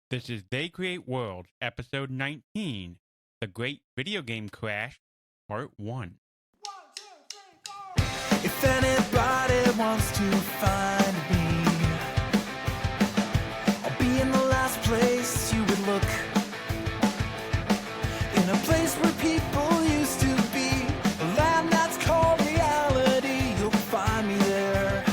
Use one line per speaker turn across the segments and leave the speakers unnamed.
This is They Create Worlds, Episode 19, The Great Video Game Crash, Part 1.
If anybody wants to find me, I'll be in the last place you would look. In a place where people used to be, a land that's called reality. You'll find me there.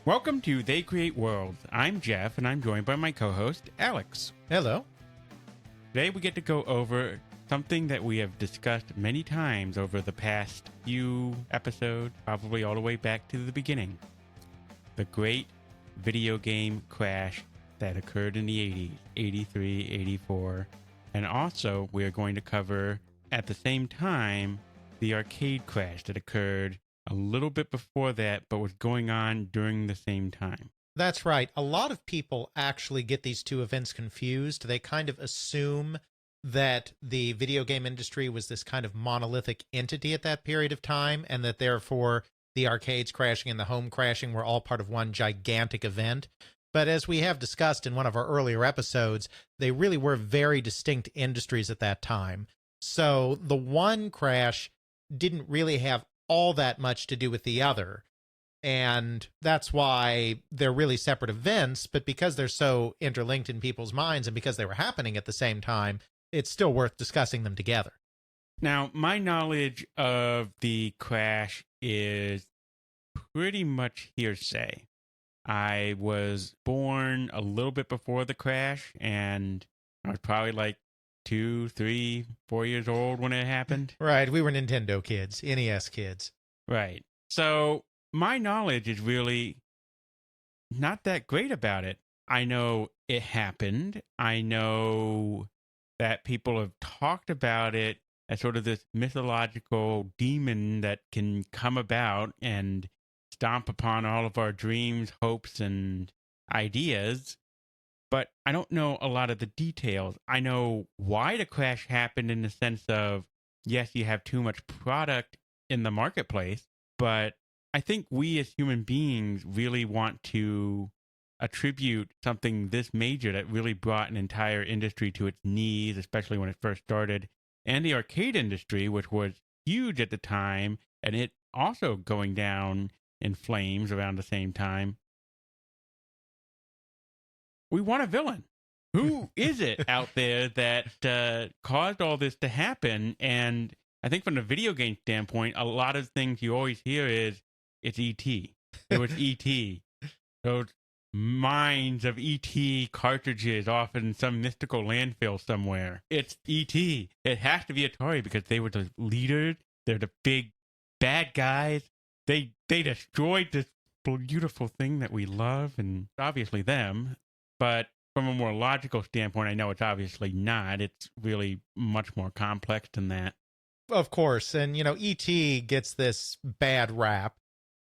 Welcome to They Create Worlds. I'm Jeff, and I'm joined by my co-host, Alex.
Hello.
Today we get to go over something that we have discussed many times over the past few episodes, probably all the way back to the beginning. The great video game crash that occurred in the 80s, 83, 84. And also, we are going to cover, at the same time, the arcade crash that occurred a little bit before that, but was going on during the same time.
That's right. A lot of people actually get these two events confused. They kind of assume that the video game industry was this kind of monolithic entity at that period of time, and that therefore the arcades crashing and the home crashing were all part of one gigantic event. But as we have discussed in one of our earlier episodes, they really were very distinct industries at that time. So the one crash didn't really have all that much to do with the other. And that's why they're really separate events, but because they're so interlinked in people's minds and because they were happening at the same time, it's still worth discussing them together.
Now, my knowledge of the crash is pretty much hearsay. I was born a little bit before the crash, and I was probably like 2, 3, 4 years old when it happened.
Right, we were Nintendo kids, NES kids.
Right. So my knowledge is really not that great about it. I know it happened. I know that people have talked about it as sort of this mythological demon that can come about and stomp upon all of our dreams, hopes, and ideas. But I don't know a lot of the details. I know why the crash happened in the sense of, yes, you have too much product in the marketplace, but I think we as human beings really want to attribute something this major that really brought an entire industry to its knees, especially when it first started, and the arcade industry, which was huge at the time, and it also going down in flames around the same time. We want a villain. Who is it out there that caused all this to happen? And I think from the video game standpoint, a lot of things you always hear is, it's E.T. It was E.T. Those mines of E.T. cartridges off in some mystical landfill somewhere. It's E.T. It has to be Atari because they were the leaders. They're the big bad guys. They destroyed this beautiful thing that we love, and obviously them. But from a more logical standpoint, I know it's obviously not. It's really much more complex than that.
Of course, and E.T. gets this bad rap,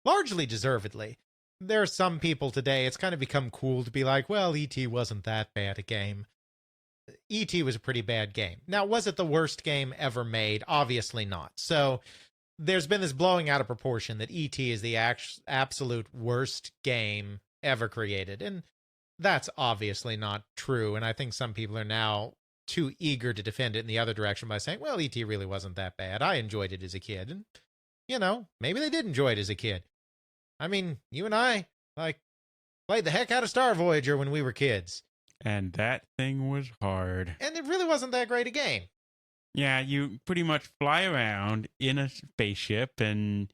largely deservedly. There are some people today, it's kind of become cool to be like, well, E.T. wasn't that bad a game. E.T. was a pretty bad game. Now, was it the worst game ever made? Obviously not. So there's been this blowing out of proportion that E.T. is the absolute worst game ever created. And that's obviously not true. And I think some people are now too eager to defend it in the other direction by saying, well, E.T. really wasn't that bad. I enjoyed it as a kid. And, maybe they did enjoy it as a kid. I mean, you and I, played the heck out of Star Voyager when we were kids.
And that thing was hard.
And it really wasn't that great a game.
Yeah, you pretty much fly around in a spaceship and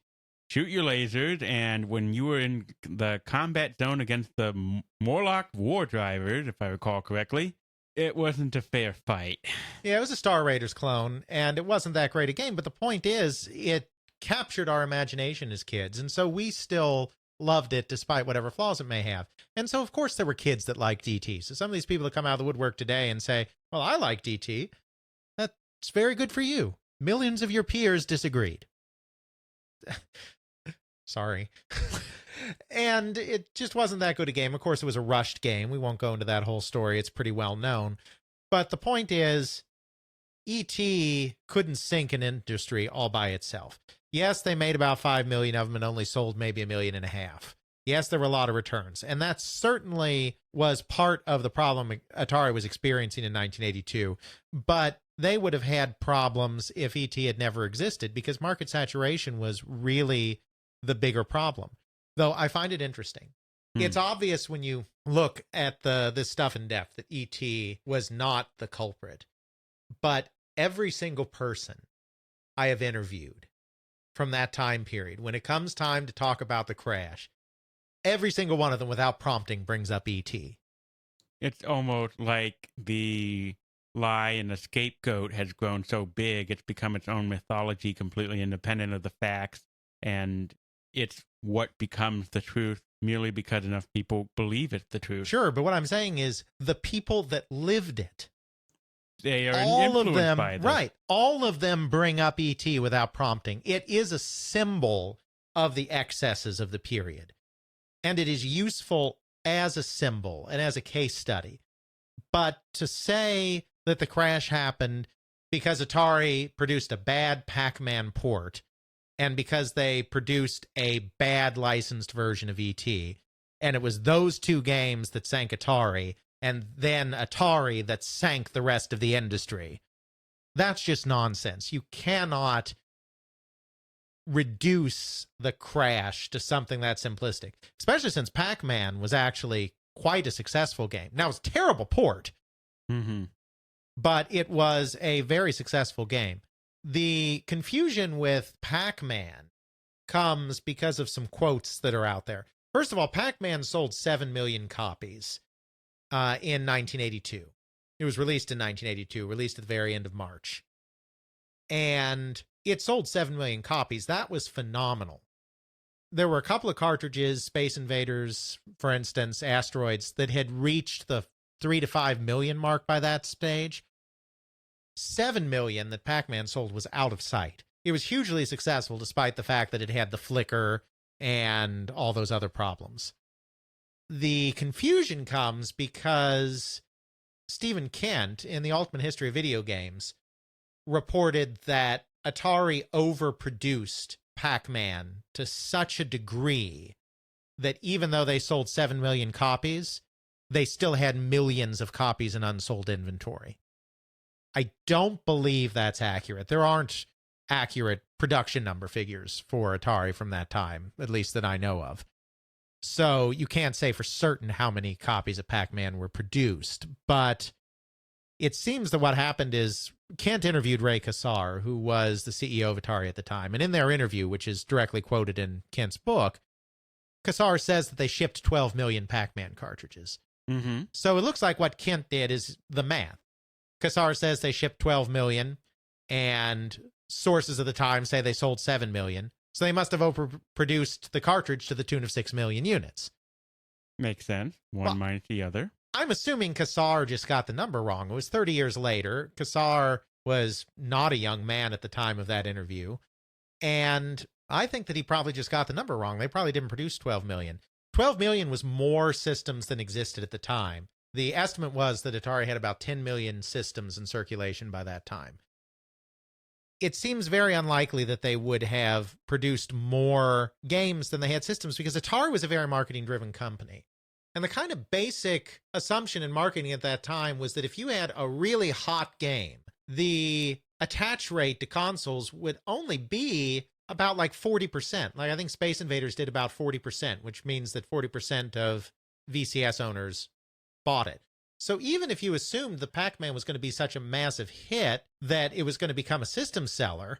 shoot your lasers, and when you were in the combat zone against the Morlock war drivers, if I recall correctly, it wasn't a fair fight.
Yeah, it was a Star Raiders clone, and it wasn't that great a game, but the point is, it captured our imagination as kids, and so we still loved it despite whatever flaws it may have. And so, of course, there were kids that liked E.T. So some of these people that come out of the woodwork today and say, well, I liked E.T., that's very good for you. Millions of your peers disagreed. Sorry. And it just wasn't that good a game. Of course, it was a rushed game. We won't go into that whole story. It's pretty well known. But the point is, E.T. couldn't sink an industry all by itself. Yes, they made about 5 million of them and only sold maybe 1.5 million. Yes, there were a lot of returns. And that certainly was part of the problem Atari was experiencing in 1982. But they would have had problems if ET had never existed, because market saturation was really the bigger problem. Though I find it interesting. It's obvious when you look at this stuff in depth that ET was not the culprit. But every single person I have interviewed from that time period, when it comes time to talk about the crash, every single one of them, without prompting, brings up ET.
It's almost like the lie and the scapegoat has grown so big, it's become its own mythology, completely independent of the facts, and it's what becomes the truth merely because enough people believe it's the truth.
Sure, but what I'm saying is the people that lived it,
they are
all of
influenced
them,
by this.
right, all of them bring up ET without prompting. It is a symbol of the excesses of the period. And it is useful as a symbol and as a case study. But to say that the crash happened because Atari produced a bad Pac-Man port and because they produced a bad licensed version of ET, and it was those two games that sank Atari, and then Atari that sank the rest of the industry, that's just nonsense. You cannot reduce the crash to something that simplistic, especially since Pac-Man was actually quite a successful game. Now, it's a terrible port, but it was a very successful game. The confusion with Pac-Man comes because of some quotes that are out there. First of all, Pac-Man sold 7 million copies in 1982. It was released in 1982, released at the very end of March. And it sold 7 million copies. That was phenomenal. There were a couple of cartridges, Space Invaders, for instance, Asteroids, that had reached the 3 to 5 million mark by that stage. 7 million that Pac-Man sold was out of sight. It was hugely successful despite the fact that it had the flicker and all those other problems. The confusion comes because Stephen Kent, in the Ultimate History of Video Games, reported that Atari overproduced Pac-Man to such a degree that even though they sold 7 million copies, they still had millions of copies in unsold inventory. I don't believe that's accurate. There aren't accurate production number figures for Atari from that time, at least that I know of. So you can't say for certain how many copies of Pac-Man were produced, but it seems that what happened is Kent interviewed Ray Kassar, who was the CEO of Atari at the time, and in their interview, which is directly quoted in Kent's book, Kassar says that they shipped 12 million Pac-Man cartridges. So it looks like what Kent did is the math. Kassar says they shipped 12 million, and sources of the time say they sold 7 million. So they must have overproduced the cartridge to the tune of 6 million units.
Makes sense. One minus the other.
I'm assuming Kassar just got the number wrong. It was 30 years later. Kassar was not a young man at the time of that interview. And I think that he probably just got the number wrong. They probably didn't produce 12 million. 12 million was more systems than existed at the time. The estimate was that Atari had about 10 million systems in circulation by that time. It seems very unlikely that they would have produced more games than they had systems, because Atari was a very marketing-driven company. And the kind of basic assumption in marketing at that time was that if you had a really hot game, the attach rate to consoles would only be about like 40%. Like I think Space Invaders did about 40%, which means that 40% of VCS owners bought it. So even if you assumed the Pac-Man was going to be such a massive hit that it was going to become a system seller,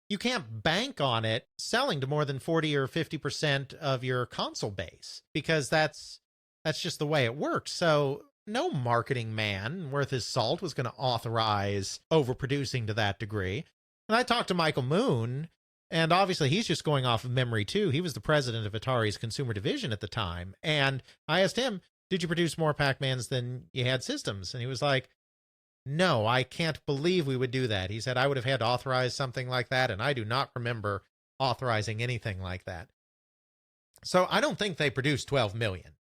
you can't bank on it selling to more than 40 or 50% of your console base, because that's just the way it works. So no marketing man worth his salt was going to authorize overproducing to that degree. And I talked to Michael Moon, and obviously he's just going off of memory too. He was the president of Atari's consumer division at the time. And I asked him, did you produce more Pac-Mans than you had systems? And he was like, no, I can't believe we would do that. He said, I would have had to authorize something like that, and I do not remember authorizing anything like that. So I don't think they produced 12 million.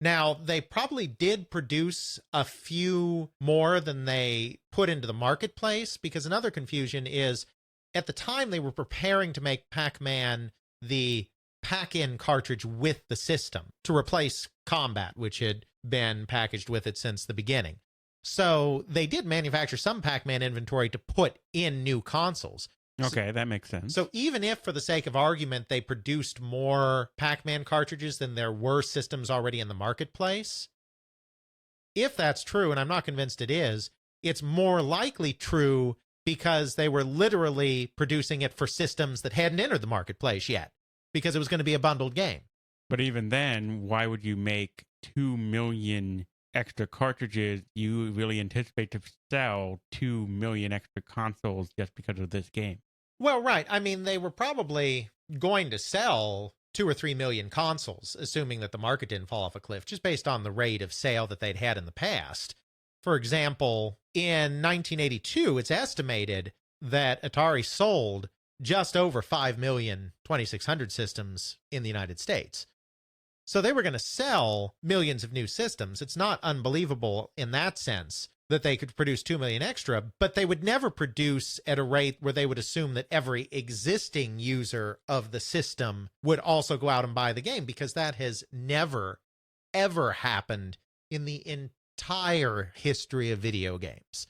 Now, they probably did produce a few more than they put into the marketplace, because another confusion is, at the time they were preparing to make Pac-Man the pack-in cartridge with the system to replace Combat, which had been packaged with it since the beginning. So they did manufacture some Pac-Man inventory to put in new consoles.
Okay, that makes sense.
So even if, for the sake of argument, they produced more Pac-Man cartridges than there were systems already in the marketplace, if that's true, and I'm not convinced it is, it's more likely true because they were literally producing it for systems that hadn't entered the marketplace yet, because it was going to be a bundled game.
But even then, why would you make 2 million extra cartridges? You really anticipate to sell 2 million extra consoles just because of this game?
Well, right. I mean, they were probably going to sell 2 or 3 million consoles, assuming that the market didn't fall off a cliff, just based on the rate of sale that they'd had in the past. For example, in 1982, it's estimated that Atari sold just over 5 million 2600 systems in the United States. So they were going to sell millions of new systems. It's not unbelievable in that sense that they could produce 2 million extra, but they would never produce at a rate where they would assume that every existing user of the system would also go out and buy the game, because that has never, ever happened in the entire history of video games.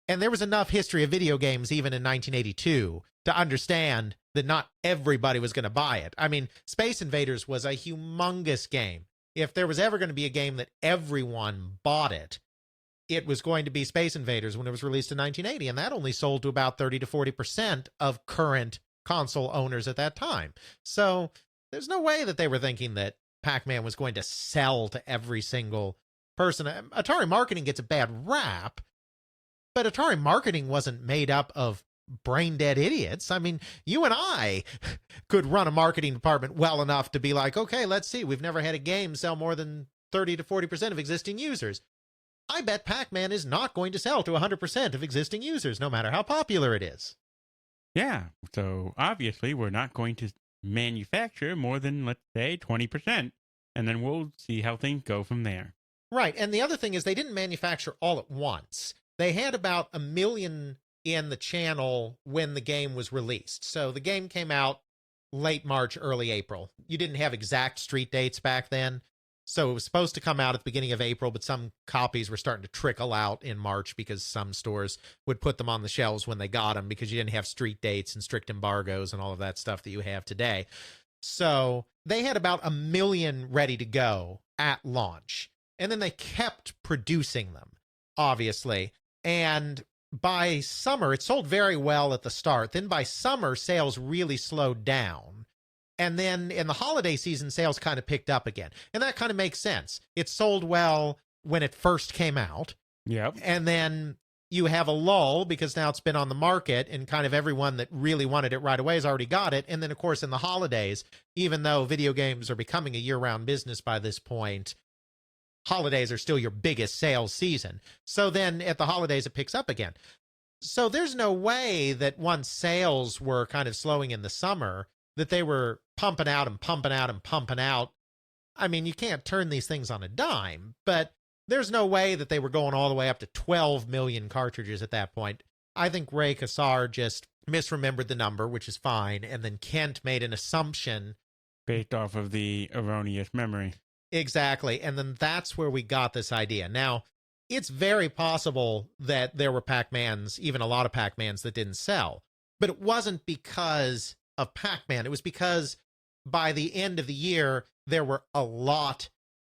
And there was enough history of video games even in 1982 to understand that not everybody was going to buy it. I mean, Space Invaders was a humongous game. If there was ever going to be a game that everyone bought it was going to be Space Invaders when it was released in 1980, and that only sold to about 30 to 40% of current console owners at that time. So there's no way that they were thinking that Pac-Man was going to sell to every single person. Atari marketing gets a bad rap, but Atari marketing wasn't made up of brain-dead idiots. I mean, you and I could run a marketing department well enough to be like, okay, let's see, we've never had a game sell more than 30 to 40% of existing users. I bet Pac-Man is not going to sell to 100% of existing users, no matter how popular it is.
Yeah, so obviously we're not going to manufacture more than, let's say, 20%, and then we'll see how things go from there.
Right, and the other thing is they didn't manufacture all at once. They had about 1 million in the channel when the game was released. So the game came out late March, early April. You didn't have exact street dates back then. So it was supposed to come out at the beginning of April, but some copies were starting to trickle out in March because some stores would put them on the shelves when they got them because you didn't have street dates and strict embargoes and all of that stuff that you have today. So they had about 1 million ready to go at launch. And then they kept producing them, obviously. And by summer, it sold very well at the start. Then by summer, sales really slowed down. And then in the holiday season, sales kind of picked up again. And that kind of makes sense. It sold well when it first came out.
Yep.
And then you have a lull because now it's been on the market and kind of everyone that really wanted it right away has already got it. And then, of course, in the holidays, even though video games are becoming a year-round business by this point, holidays are still your biggest sales season. So then at the holidays, it picks up again. So there's no way that once sales were kind of slowing in the summer, that they were pumping out and pumping out and pumping out. I mean, you can't turn these things on a dime, but there's no way that they were going all the way up to 12 million cartridges at that point. I think Ray Kassar just misremembered the number, which is fine, and then Kent made an assumption
Based off of the erroneous memory.
Exactly. And then that's where we got this idea. Now, it's very possible that there were Pac-Mans, even a lot of Pac-Mans that didn't sell. But it wasn't because of Pac-Man. It was because by the end of the year, there were a lot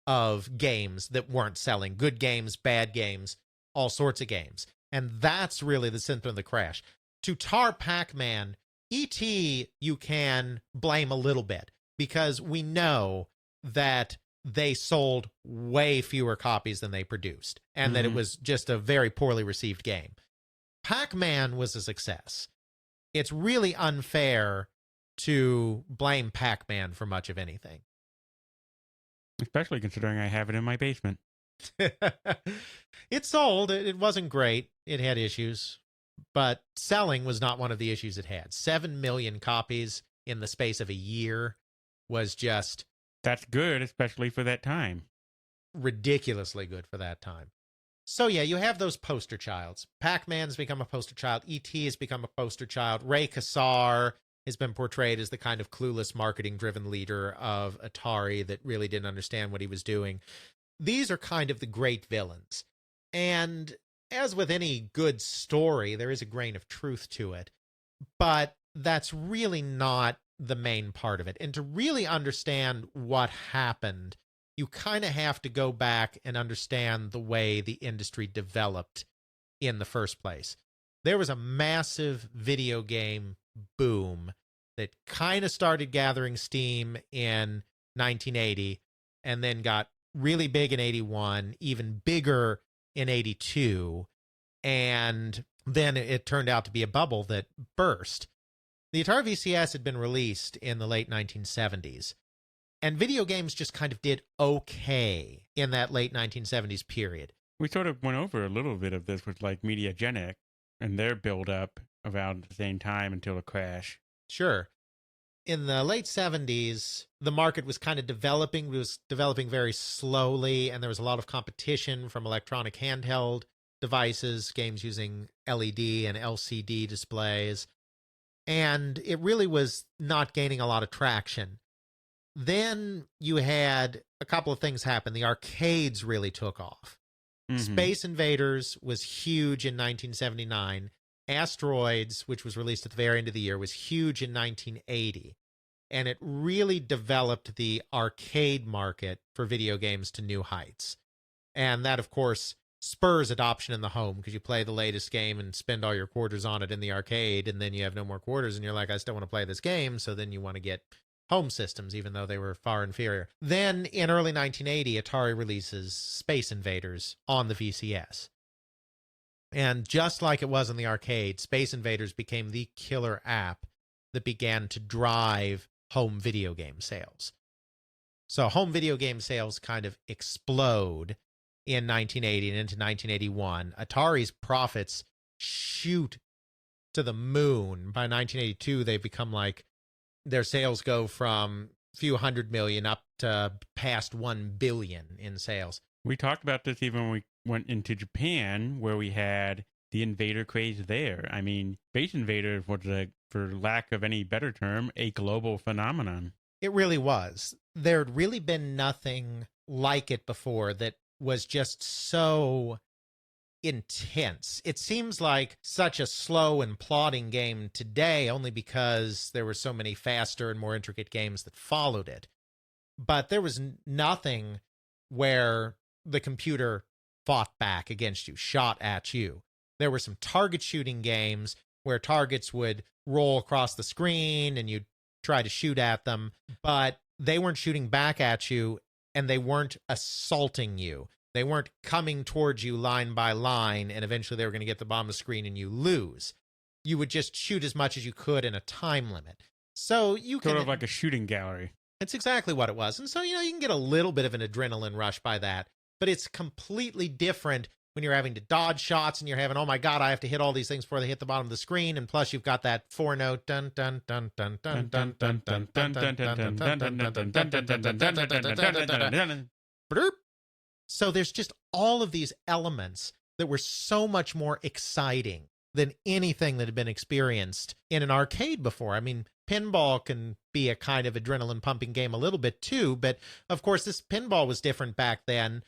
of games that weren't selling. Good games, bad games, all sorts of games. And that's really the symptom of the crash. To tar Pac-Man, E.T. you can blame a little bit because we know that they sold way fewer copies than they produced, and that it was just a very poorly received game. Pac-Man was a success. It's really unfair to blame Pac-Man for much of anything.
Especially considering I have it in my basement.
It sold. It wasn't great. It had issues, but selling was not one of the issues it had. 7 million copies in the space of a year was just...
That's good, especially for that time.
Ridiculously good for that time. So yeah, you have those poster childs. Pac-Man's become a poster child. E.T. has become a poster child. Ray Kassar has been portrayed as the kind of clueless, marketing-driven leader of Atari that really didn't understand what he was doing. These are kind of the great villains. And as with any good story, there is a grain of truth to it. But that's really not the main part of it. And to really understand what happened, you kind of have to go back and understand the way the industry developed in the first place. There was a massive video game boom that kind of started gathering steam in 1980 and then got really big in 81, even bigger in 82, and then it turned out to be a bubble that burst. The Atari VCS had been released in the late 1970s, and video games just kind of did okay in that late 1970s period.
We sort of went over a little bit of this with like Mediagenic and their build up around the same time until a crash.
Sure. In the late 70s, the market was kind of developing. It was developing very slowly, and there was a lot of competition from electronic handheld devices, games using LED and LCD displays, and it really was not gaining a lot of traction. Then you had a couple of things happen. The arcades really took off.
Mm-hmm.
Space Invaders was huge in 1979. Asteroids, which was released at the very end of the year, was huge in 1980. And it really developed the arcade market for video games to new heights. And that, of course, spurs adoption in the home because you play the latest game and spend all your quarters on it in the arcade, and then you have no more quarters, and you're like, I still want to play this game, so then you want to get home systems, even though they were far inferior. Then, in early 1980, Atari releases Space Invaders on the VCS. And just like it was in the arcade, Space Invaders became the killer app that began to drive home video game sales. So home video game sales kind of explode in 1980 and into 1981. Atari's profits shoot to the moon. By 1982, they become like, their sales go from a few hundred million up to past 1 billion in sales.
We talked about this even when we went into Japan, where we had the invader craze there. I mean, Space Invaders was, for lack of any better term, a global phenomenon.
It really was. There had really been nothing like it before that was just so intense. It seems like such a slow and plodding game today only because there were so many faster and more intricate games that followed it. But there was nothing where the computer fought back against you, shot at you. There were some target shooting games where targets would roll across the screen and you'd try to shoot at them, but they weren't shooting back at you and they weren't assaulting you. They weren't coming towards you line by line, and eventually they were going to get the bottom of the screen and you lose. You would just shoot as much as you could in a time limit. So you can...
Sort of like a shooting gallery.
It's exactly what it was. And so, you can get a little bit of an adrenaline rush by that, but it's completely different when you're having to dodge shots and you're having, oh my God, I have to hit all these things before they hit the bottom of the screen. And plus you've got that 4-note dun dun dun dun dun dun dun dun dun dun dun dun dun dun. So there's just all of these elements that were so much more exciting than anything that had been experienced in an arcade before. I mean, pinball can be a kind of adrenaline pumping game a little bit too, but of course this pinball was different back then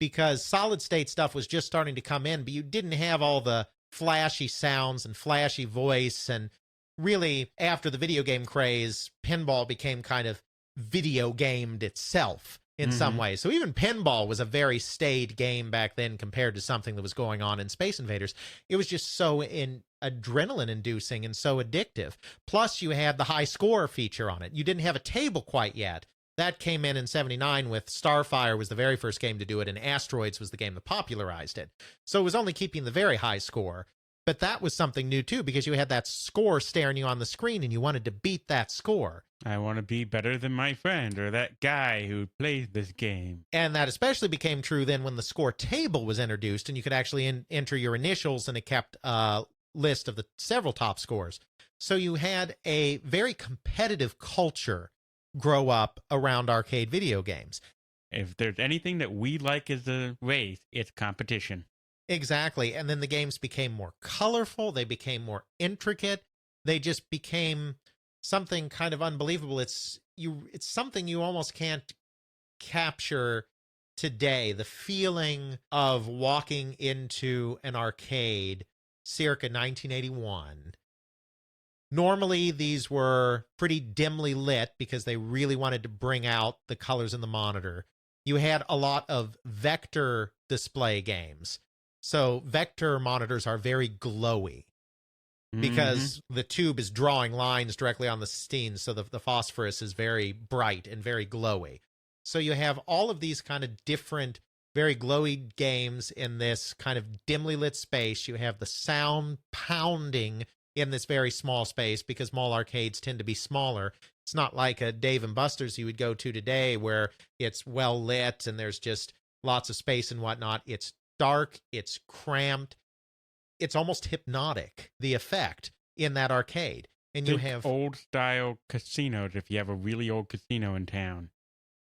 because solid state stuff was just starting to come in, but you didn't have all the flashy sounds and flashy voice. And really, after the video game craze, pinball became kind of video gamed itself in some ways. So even pinball was a very staid game back then compared to something that was going on in Space Invaders. It was just so adrenaline inducing and so addictive. Plus you had the high score feature on it. You didn't have a table quite yet. That came in 79 with Starfire was the very first game to do it, and Asteroids was the game that popularized it. So it was only keeping the very high score. But that was something new too, because you had that score staring you on the screen and you wanted to beat that score.
I want to be better than my friend or that guy who plays this game.
And that especially became true then when the score table was introduced and you could actually enter your initials and it kept a list of the several top scores. So you had a very competitive culture grow up around arcade video games.
If there's anything that we like as a race, it's competition.
Exactly. And then the games became more colorful. They became more intricate. They just became something kind of unbelievable. It's something you almost can't capture today. The feeling of walking into an arcade circa 1981. Normally, these were pretty dimly lit because they really wanted to bring out the colors in the monitor. You had a lot of vector display games. So vector monitors are very glowy because the tube is drawing lines directly on the scene, so the phosphorus is very bright and very glowy. So you have all of these kind of different, very glowy games in this kind of dimly lit space. You have the sound pounding in this very small space because mall arcades tend to be smaller. It's not like a Dave and Buster's you would go to today where it's well lit and there's just lots of space and whatnot. It's dark, it's cramped, it's almost hypnotic, the effect in that arcade. And you have
old style casinos. If you have a really old casino in town,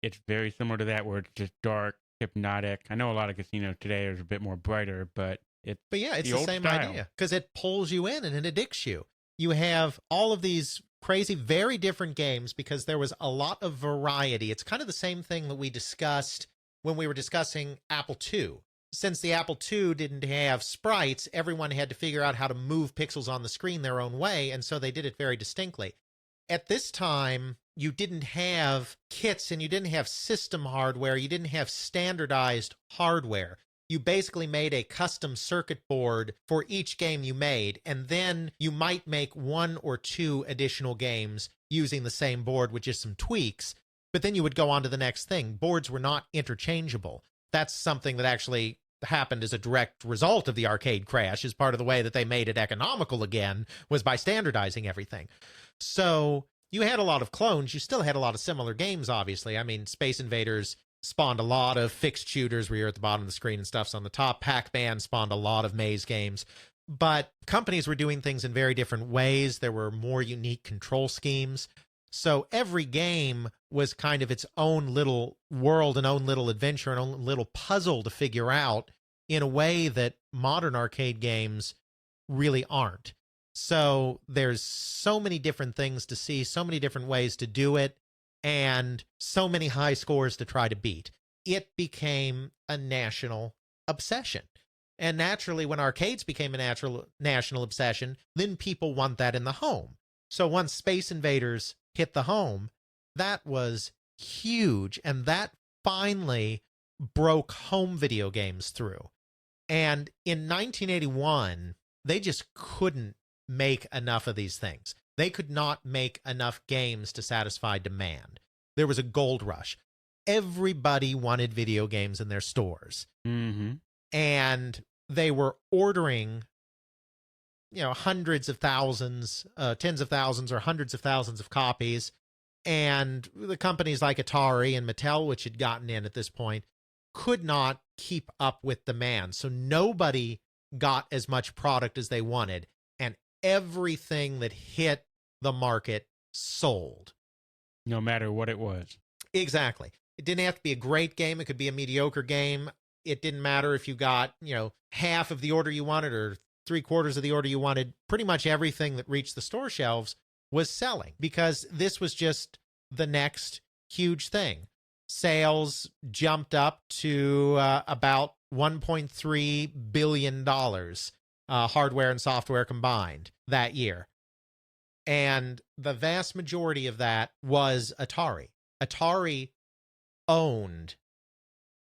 it's very similar to that, where it's just dark, hypnotic. I know a lot of casinos today are a bit more brighter, but
yeah, it's
the
same
style.
idea because it pulls you in and it addicts you. You have all of these crazy, very different games because there was a lot of variety. It's kind of the same thing that we discussed when we were discussing Apple II. Since the Apple II didn't have sprites, everyone had to figure out how to move pixels on the screen their own way, and so they did it very distinctly. At this time, you didn't have kits and you didn't have system hardware. You didn't have standardized hardware. You basically made a custom circuit board for each game you made, and then you might make one or two additional games using the same board with just some tweaks, but then you would go on to the next thing. Boards were not interchangeable. That's something that actually happened as a direct result of the arcade crash, as part of the way that they made it economical again was by standardizing everything. So you had a lot of clones. You still had a lot of similar games, obviously. I mean, Space Invaders spawned a lot of fixed shooters where you're at the bottom of the screen and stuff's on the top. Pac-Man spawned a lot of maze games. But companies were doing things in very different ways. There were more unique control schemes. So every game was kind of its own little world, an own little adventure, an own little puzzle to figure out in a way that modern arcade games really aren't. So there's so many different things to see, so many different ways to do it, and so many high scores to try to beat. It became a national obsession. And naturally, when arcades became a national obsession, then people want that in the home. So once Space Invaders hit the home, that was huge. And that finally broke home video games through. And in 1981, they just couldn't make enough of these things. They could not make enough games to satisfy demand. There was a gold rush. Everybody wanted video games in their stores.
Mm-hmm.
And they were ordering, hundreds of thousands, tens of thousands or hundreds of thousands of copies. And the companies like Atari and Mattel, which had gotten in at this point, could not keep up with demand. So nobody got as much product as they wanted. And everything that hit the market sold.
No matter what it was.
Exactly. It didn't have to be a great game. It could be a mediocre game. It didn't matter if you got, half of the order you wanted or 3/4 of the order you wanted. Pretty much everything that reached the store shelves was selling because this was just the next huge thing. Sales jumped up to about $1.3 billion, hardware and software combined that year. And the vast majority of that was Atari. Atari owned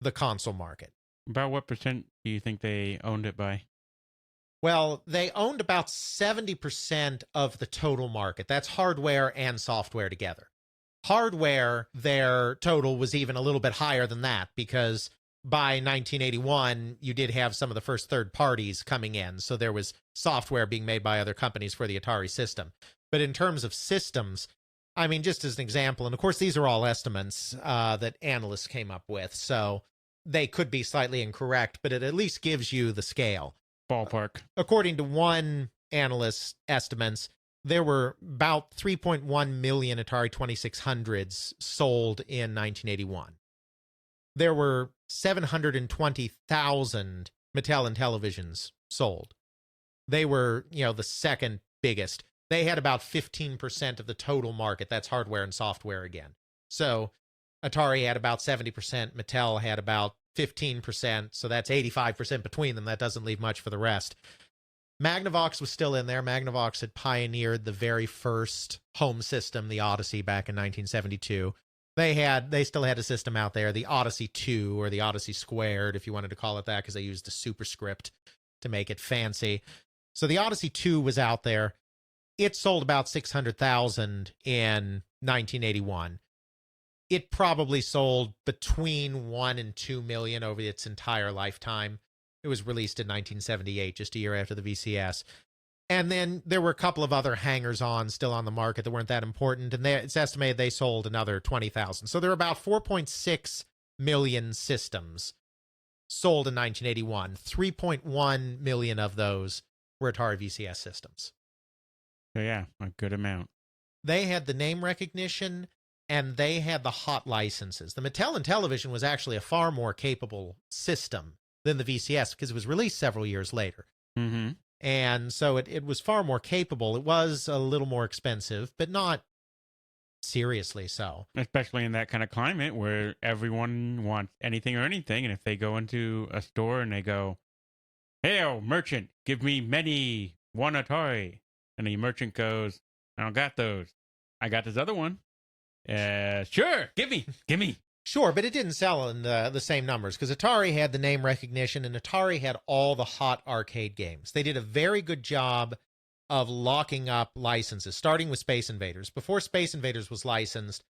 the console market.
About what percent do you think they owned it by?
Well, they owned about 70% of the total market. That's hardware and software together. Hardware, their total was even a little bit higher than that because by 1981, you did have some of the first third parties coming in. So there was software being made by other companies for the Atari system. But in terms of systems, I mean, just as an example, and of course, these are all estimates that analysts came up with. So they could be slightly incorrect, but it at least gives you the scale.
Ballpark.
According to one analyst's estimates, there were about 3.1 million Atari 2600s sold in 1981. There were 720,000 Mattel Intellivisions sold. They were, the second biggest. They had about 15% of the total market. That's hardware and software again. So Atari had about 70%. Mattel had about 15%. So that's 85% between them. That doesn't leave much for the rest. Magnavox was still in there. Magnavox had pioneered the very first home system, the Odyssey, back in 1972. They still had a system out there, the Odyssey 2 or the Odyssey Squared, if you wanted to call it that, because they used a superscript to make it fancy. So the Odyssey 2 was out there. It sold about 600,000 in 1981. It probably sold between 1 and 2 million over its entire lifetime. It was released in 1978, just a year after the VCS. And then there were a couple of other hangers-on still on the market that weren't that important, and it's estimated they sold another 20,000. So there were about 4.6 million systems sold in 1981. 3.1 million of those were Atari VCS systems.
So yeah, a good amount.
They had the name recognition, and they had the hot licenses. The Mattel Intellivision was actually a far more capable system than the VCS because it was released several years later.
Mm-hmm.
And so it was far more capable. It was a little more expensive, but not seriously so.
Especially in that kind of climate where everyone wants anything or anything. And if they go into a store and they go, "Hail, merchant, give me many, one Atari." And the merchant goes, "I don't got those. I got this other one." Sure, give me.
Sure, but it didn't sell in the same numbers because Atari had the name recognition and Atari had all the hot arcade games. They did a very good job of locking up licenses, starting with Space Invaders. Before Space Invaders was licensed,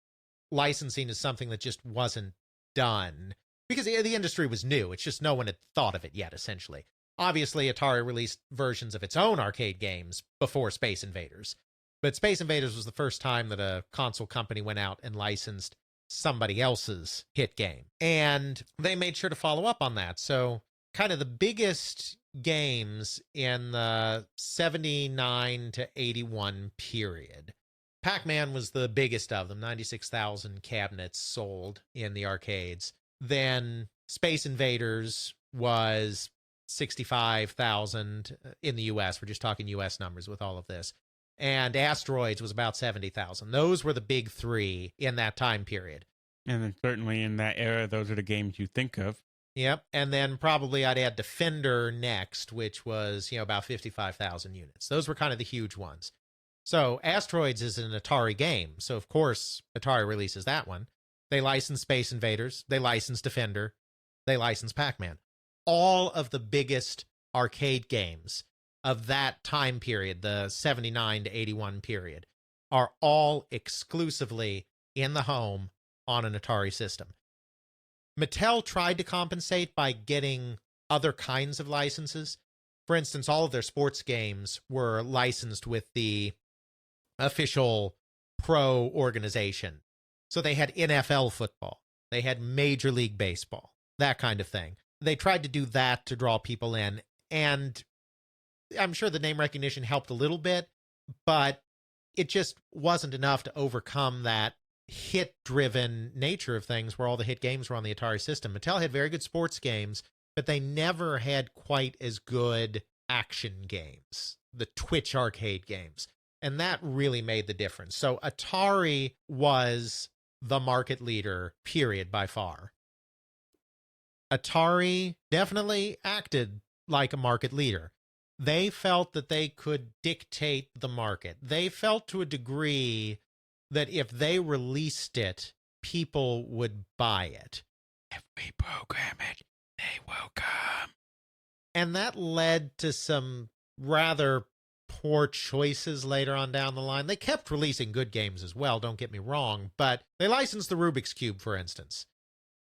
licensing is something that just wasn't done because the industry was new. It's just no one had thought of it yet, essentially. Obviously, Atari released versions of its own arcade games before Space Invaders, but Space Invaders was the first time that a console company went out and licensed somebody else's hit game. And they made sure to follow up on that. So kind of the biggest games in the 79 to 81 period. Pac-Man was the biggest of them, 96,000 cabinets sold in the arcades. Then Space Invaders was 65,000 in the US. We're just talking US numbers with all of this. And Asteroids was about 70,000. Those were the big three in that time period.
And then certainly in that era, those are the games you think of.
Yep. And then probably I'd add Defender next, which was, about 55,000 units. Those were kind of the huge ones. So Asteroids is an Atari game. So, of course, Atari releases that one. They license Space Invaders. They license Defender. They license Pac-Man. All of the biggest arcade games of that time period, the 79 to 81 period, are all exclusively in the home on an Atari system. Mattel tried to compensate by getting other kinds of licenses. For instance, all of their sports games were licensed with the official pro organization. So they had NFL football, they had Major League Baseball, that kind of thing. They tried to do that to draw people in, and I'm sure the name recognition helped a little bit, but it just wasn't enough to overcome that hit-driven nature of things where all the hit games were on the Atari system. Mattel had very good sports games, but they never had quite as good action games, the Twitch arcade games, and that really made the difference. So Atari was the market leader, period, by far. Atari definitely acted like a market leader. They felt that they could dictate the market. They felt to a degree that if they released it, people would buy it.
If we program it, they will come.
And that led to some rather poor choices later on down the line. They kept releasing good games as well, don't get me wrong, but they licensed the Rubik's Cube, for instance.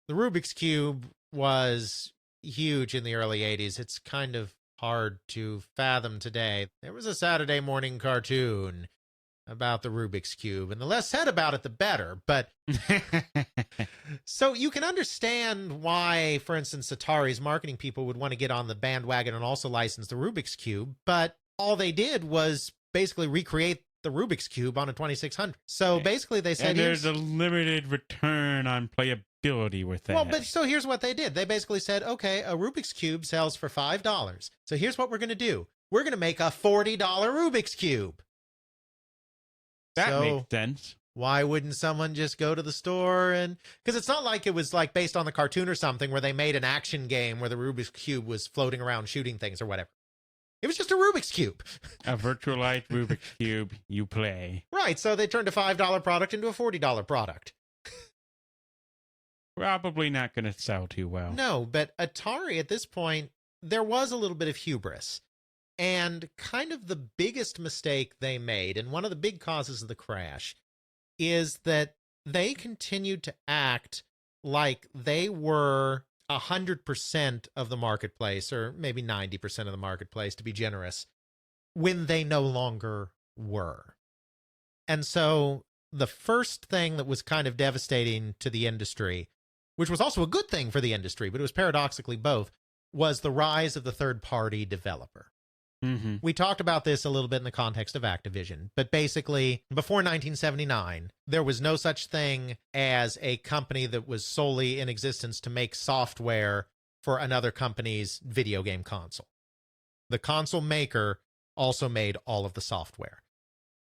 The Rubik's Cube was huge in the early 80s. It's kind of hard to fathom today. There was a Saturday morning cartoon about the Rubik's Cube, and the less said about it, the better. But so you can understand why, for instance, Atari's marketing people would want to get on the bandwagon and also license the Rubik's Cube, but all they did was basically recreate the Rubik's Cube on a 2600. So basically they said,
and there's a limited return on playability with that.
Well, but so here's what they did. They basically said, okay, a Rubik's Cube sells for $5. So here's what we're going to do. We're going to make a $40 Rubik's Cube.
That
So
makes sense.
why wouldn't someone just go to the store and... Because it's not like it was like based on the cartoon or something where they made an action game where the Rubik's Cube was floating around shooting things or whatever. It was just a Rubik's Cube.
A virtualized Rubik's Cube you play.
Right, so they turned a $5 product into a $40 product.
Probably not going to sell too well.
No, but Atari at this point, there was a little bit of hubris. And kind of the biggest mistake they made, and one of the big causes of the crash, is that they continued to act like they were 100% of the marketplace, or maybe 90% of the marketplace, to be generous, when they no longer were. And so the first thing that was kind of devastating to the industry, which was also a good thing for the industry, but it was paradoxically both, was the rise of the third-party developer.
Mm-hmm.
We talked about this a little bit in the context of Activision, but basically, before 1979, there was no such thing as a company that was solely in existence to make software for another company's video game console. The console maker also made all of the software.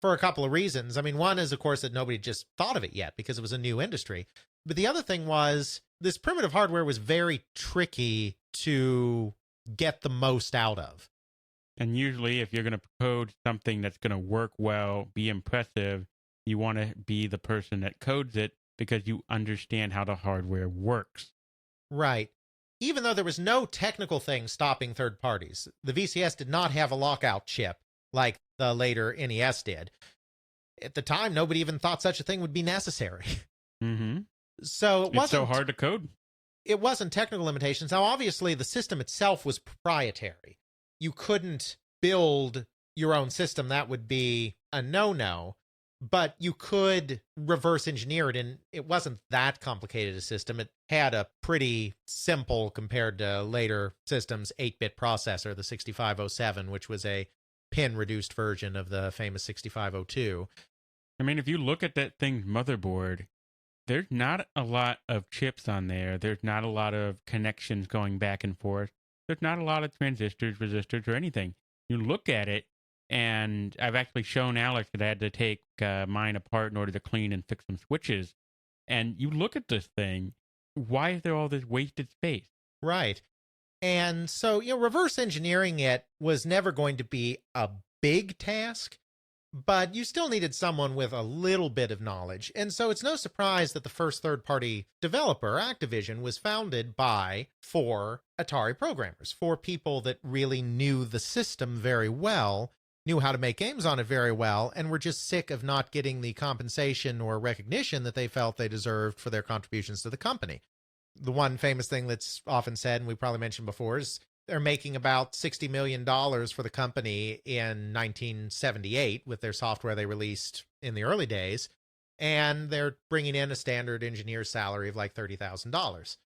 For a couple of reasons. I mean, one is, of course, that nobody just thought of it yet because it was a new industry. But the other thing was, this primitive hardware was very tricky to get the most out of.
And usually, if you're going to code something that's going to work well, be impressive, you want to be the person that codes it because you understand how the hardware works.
Right. Even though there was no technical thing stopping third parties, the VCS did not have a lockout chip like the later NES did. At the time, nobody even thought such a thing would be necessary.
Mm-hmm.
So it wasn't
It's so hard to code.
It wasn't technical limitations. Now, obviously, the system itself was proprietary. You couldn't build your own system. That would be a no-no. But you could reverse engineer it, and it wasn't that complicated a system. It had a pretty simple, compared to later systems, 8-bit processor, the 6507, which was a pin-reduced version of the famous 6502.
I mean, if you look at that thing's motherboard, there's not a lot of chips on there. There's not a lot of connections going back and forth. There's not a lot of transistors, resistors, or anything. You look at it, and I've actually shown Alex that I had to take mine apart in order to clean and fix some switches. And you look at this thing, why is there all this wasted space?
Right. And so, reverse engineering it was never going to be a big task, but you still needed someone with a little bit of knowledge. And so it's no surprise that the first third-party developer, Activision, was founded by 4 Atari programmers, 4 people that really knew the system very well, knew how to make games on it very well, and were just sick of not getting the compensation or recognition that they felt they deserved for their contributions to the company. The one famous thing that's often said, and we probably mentioned before, is they're making about $60 million for the company in 1978 with their software they released in the early days, and they're bringing in a standard engineer's salary of like $30,000.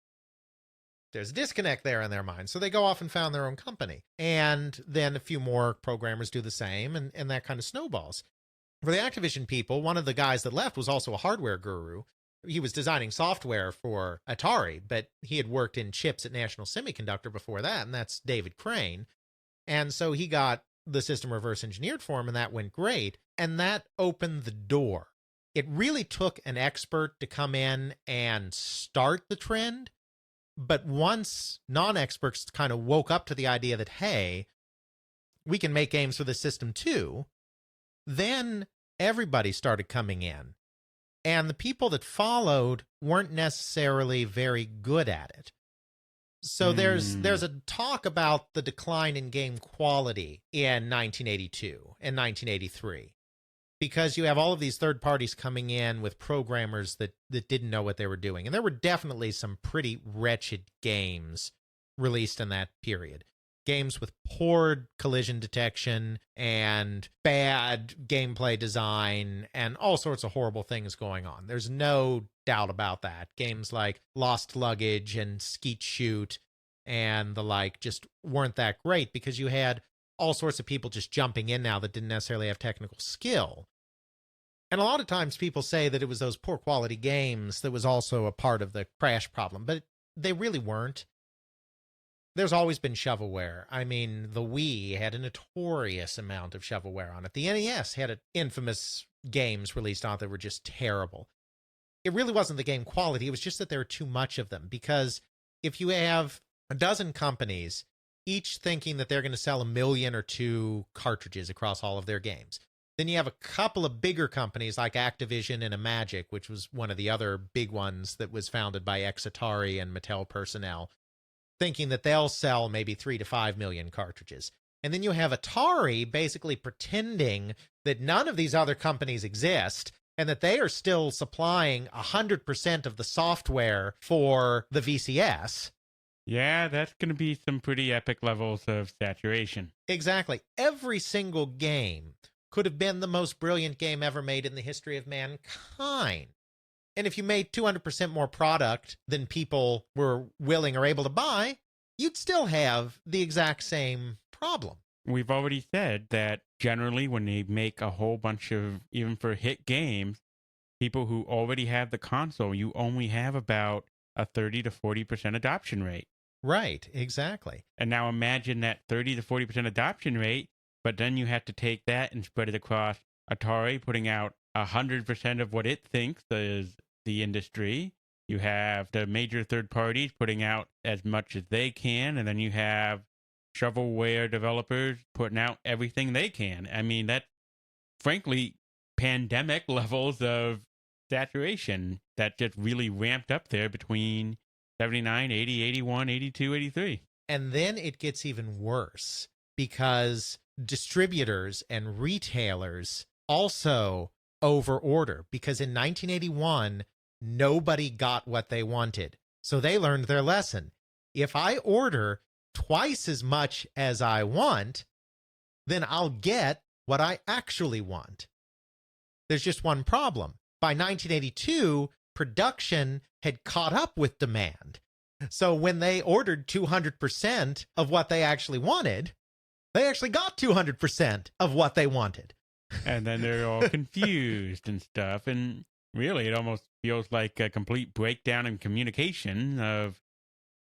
There's a disconnect there in their mind, so they go off and found their own company. And then a few more programmers do the same, and that kind of snowballs. For the Activision people, one of the guys that left was also a hardware guru. He was designing software for Atari, but he had worked in chips at National Semiconductor before that, and that's David Crane. And so he got the system reverse engineered for him, and that went great. And that opened the door. It really took an expert to come in and start the trend. But once non-experts kind of woke up to the idea that, hey, we can make games for this system too, then everybody started coming in. And the people that followed weren't necessarily very good at it. So there's a talk about the decline in game quality in 1982 and 1983. Because you have all of these third parties coming in with programmers that didn't know what they were doing. And there were definitely some pretty wretched games released in that period. Games with poor collision detection and bad gameplay design and all sorts of horrible things going on. There's no doubt about that. Games like Lost Luggage and Skeet Shoot and the like just weren't that great because you had all sorts of people just jumping in now that didn't necessarily have technical skill. And a lot of times people say that it was those poor quality games that was also a part of the crash problem, but they really weren't. There's always been shovelware. I mean, the Wii had a notorious amount of shovelware on it. The NES had an infamous games released on that were just terrible. It really wasn't the game quality. It was just that there were too much of them. Because if you have a dozen companies, each thinking that they're going to sell 1 million or 2 cartridges across all of their games, then you have a couple of bigger companies like Activision and Imagic, which was one of the other big ones that was founded by ex-Atari and Mattel personnel, thinking that they'll sell maybe 3 to 5 million cartridges. And then you have Atari basically pretending that none of these other companies exist and that they are still supplying 100% of the software for the VCS.
Yeah, that's going to be some pretty epic levels of saturation.
Exactly. Every single game could have been the most brilliant game ever made in the history of mankind. And if you made 200% more product than people were willing or able to buy, you'd still have the exact same problem.
We've already said that generally when they make a whole bunch of, even for hit games, people who already have the console, you only have about a 30 to 40% adoption rate.
Right, exactly.
And now imagine that 30 to 40% adoption rate, but then you have to take that and spread it across Atari, putting out 100% of what it thinks is the industry. You have the major third parties putting out as much as they can, and then you have shovelware developers putting out everything they can. I mean, that's frankly pandemic levels of saturation that just really ramped up there between 79, 80, 81, 82, 83.
And then it gets even worse because distributors and retailers also overorder, because in 1981, nobody got what they wanted. So they learned their lesson. If I order twice as much as I want, then I'll get what I actually want. There's just one problem. By 1982, production had caught up with demand. So when they ordered 200% of what they actually wanted, they actually got 200% of what they wanted.
And then they're all confused and stuff. And really, it almost feels like a complete breakdown in communication of,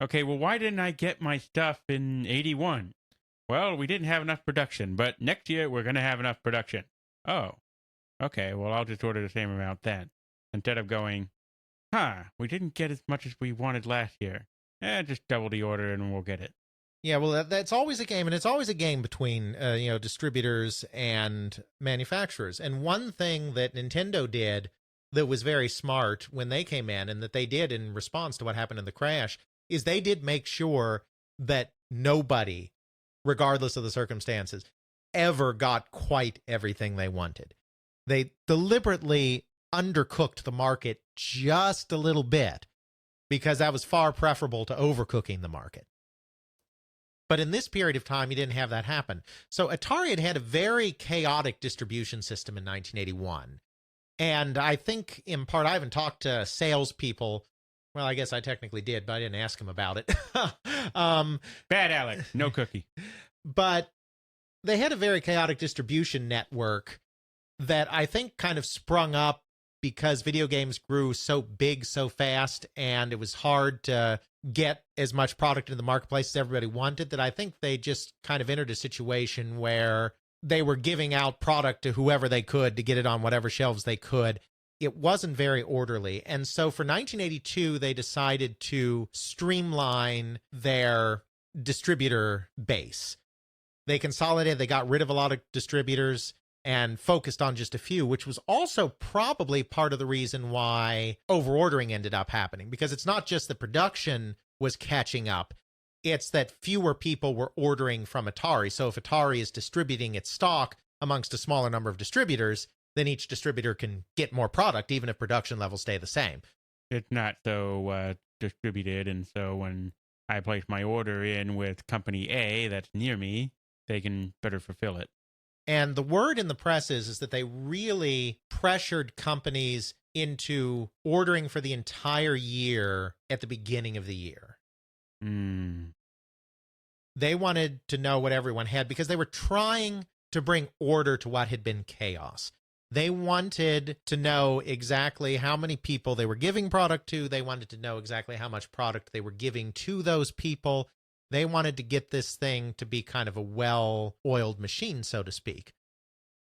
okay, well, why didn't I get my stuff in 81? Well, we didn't have enough production, but next year we're going to have enough production. Oh, okay, well, I'll just order the same amount then. Instead of going, we didn't get as much as we wanted last year. Just double the order and we'll get it.
Yeah, well, that's always a game, and it's always a game between distributors and manufacturers. And one thing that Nintendo did that was very smart when they came in, and that they did in response to what happened in the crash, is they did make sure that nobody, regardless of the circumstances, ever got quite everything they wanted. They deliberately undercooked the market just a little bit, because that was far preferable to overcooking the market. But in this period of time, you didn't have that happen. So Atari had a very chaotic distribution system in 1981. And I think, in part, I haven't talked to salespeople. Well, I guess I technically did, but I didn't ask them about it.
Bad Alec, no cookie.
But they had a very chaotic distribution network that I think kind of sprung up because video games grew so big so fast, and it was hard to get as much product in the marketplace as everybody wanted, that I think they just kind of entered a situation where they were giving out product to whoever they could to get it on whatever shelves they could. It wasn't very orderly. And so for 1982, they decided to streamline their distributor base. They consolidated, they got rid of a lot of distributors and focused on just a few, which was also probably part of the reason why overordering ended up happening, because it's not just the production was catching up, it's that fewer people were ordering from Atari. So if Atari is distributing its stock amongst a smaller number of distributors, then each distributor can get more product, even if production levels stay the same.
It's not so distributed, and so when I place my order in with company A that's near me, they can better fulfill it.
And the word in the press is that they really pressured companies into ordering for the entire year at the beginning of the year. They wanted to know what everyone had because they were trying to bring order to what had been chaos. They wanted to know exactly how many people they were giving product to. They wanted to know exactly how much product they were giving to those people. They wanted to get this thing to be kind of a well-oiled machine, so to speak.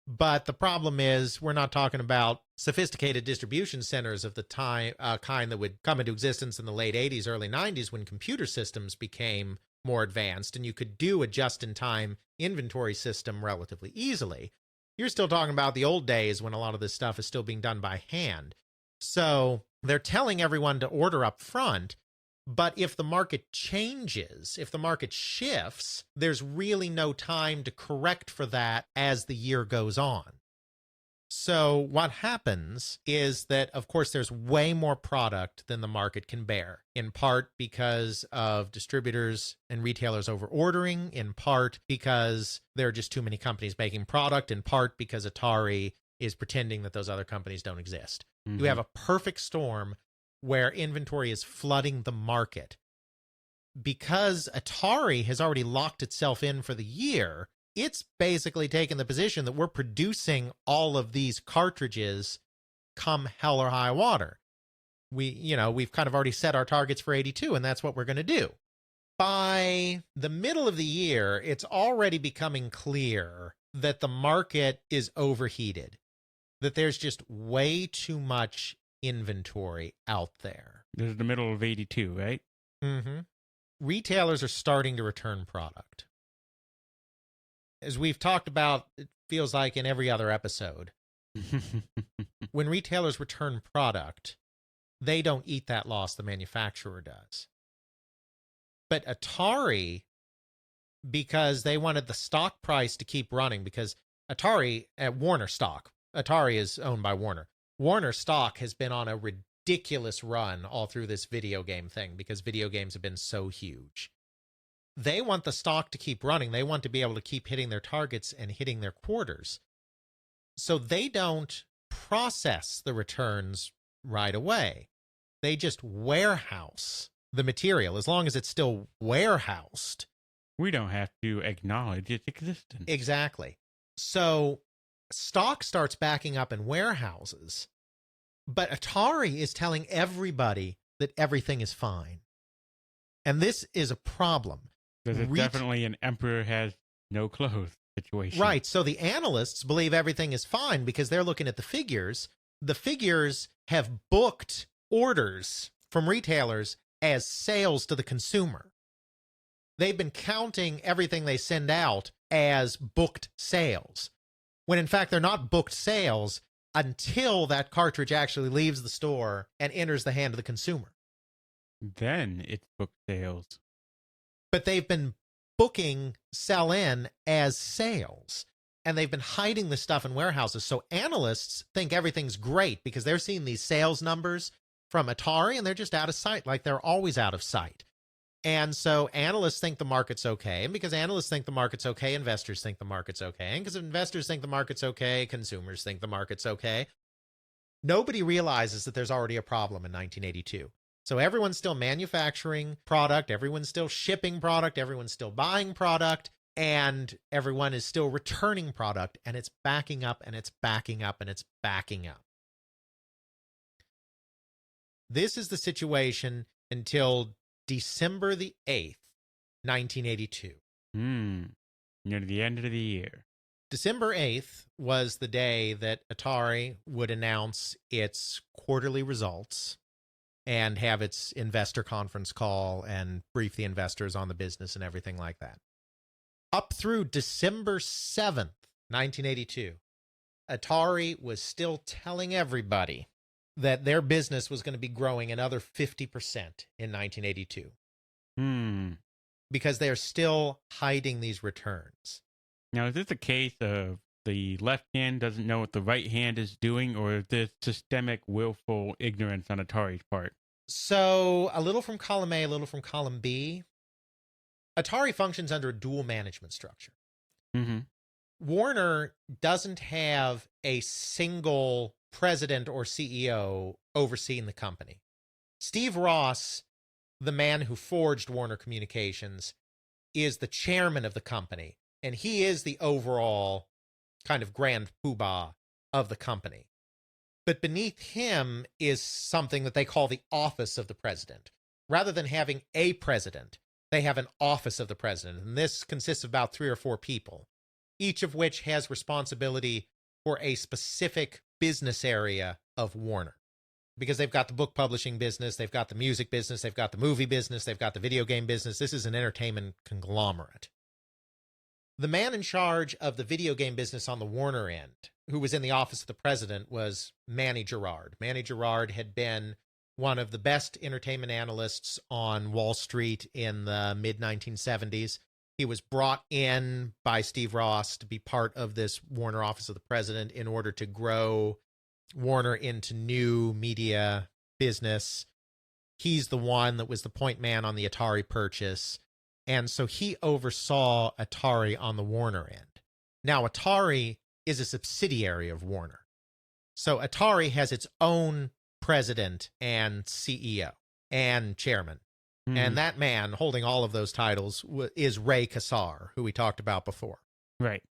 But the problem is we're not talking about sophisticated distribution centers of the time kind that would come into existence in the late 80s, early 90s when computer systems became more advanced and you could do a just-in-time inventory system relatively easily. You're still talking about the old days when a lot of this stuff is still being done by hand. So they're telling everyone to order up front, but if the market changes, if the market shifts, there's really no time to correct for that as the year goes on. So what happens is that, of course, there's way more product than the market can bear, in part because of distributors and retailers over ordering, in part because there are just too many companies making product, in part because Atari is pretending that those other companies don't exist. Mm-hmm. You have a perfect storm where inventory is flooding the market. Because Atari has already locked itself in for the year, it's basically taken the position that we're producing all of these cartridges come hell or high water. We've kind of already set our targets for 82, and that's what we're going to do. By the middle of the year, it's already becoming clear that the market is overheated, that there's just way too much inventory out there.
This is the middle of 82, right?
Mm-hmm. Retailers are starting to return product. As we've talked about, it feels like in every other episode, when retailers return product, they don't eat that loss, the manufacturer does. But Atari, because they wanted the stock price to keep running, because Atari at Warner stock, Atari is owned by Warner. Warner stock has been on a ridiculous run all through this video game thing because video games have been so huge. They want the stock to keep running. They want to be able to keep hitting their targets and hitting their quarters. So they don't process the returns right away. They just warehouse the material as long as it's still warehoused.
We don't have to acknowledge its existence.
Exactly. So stock starts backing up in warehouses, but Atari is telling everybody that everything is fine. And this is a problem.
Because it's definitely an emperor has no clothes situation.
Right. So the analysts believe everything is fine because they're looking at the figures. The figures have booked orders from retailers as sales to the consumer. They've been counting everything they send out as booked sales, when in fact they're not booked sales until that cartridge actually leaves the store and enters the hand of the consumer.
Then it's booked sales.
But they've been booking sell-in as sales, and they've been hiding the stuff in warehouses. So analysts think everything's great because they're seeing these sales numbers from Atari, and they're just out of sight, like they're always out of sight. And so analysts think the market's okay, and because analysts think the market's okay, investors think the market's okay, and because investors think the market's okay, consumers think the market's okay. Nobody realizes that there's already a problem in 1982. So everyone's still manufacturing product, everyone's still shipping product, everyone's still buying product, and everyone is still returning product, and it's backing up, and it's backing up, and it's backing up. This is the situation until December the 8th, 1982.
Near the end of the year.
December 8th was the day that Atari would announce its quarterly results and have its investor conference call and brief the investors on the business and everything like that. Up through December 7th, 1982, Atari was still telling everybody that their business was going to be growing another 50% in 1982. Because they're still hiding these returns.
Now, is this a case of the left hand doesn't know what the right hand is doing, or is this systemic, willful ignorance on Atari's part?
So, a little from column A, a little from column B. Atari functions under a dual management structure. Warner doesn't have a single president or CEO overseeing the company. Steve Ross, the man who forged Warner Communications, is the chairman of the company, and he is the overall kind of grand poobah of the company. But beneath him is something that they call the office of the president. Rather than having a president, they have an office of the president, and this consists of about 3 or 4 people, each of which has responsibility for a specific business area of Warner. Because they've got the book publishing business, they've got the music business, they've got the movie business, they've got the video game business. This is an entertainment conglomerate. The man in charge of the video game business on the Warner end, who was in the office of the president, was Manny Gerard. Manny Gerard had been one of the best entertainment analysts on Wall Street in the mid-1970s. He was brought in by Steve Ross to be part of this Warner office of the president in order to grow Warner into new media business. He's the one that was the point man on the Atari purchase. And so he oversaw Atari on the Warner end. Now, Atari is a subsidiary of Warner. So Atari has its own president and CEO and chairman. Mm-hmm. And that man holding all of those titles is Ray Kassar, who we talked about before.
Right.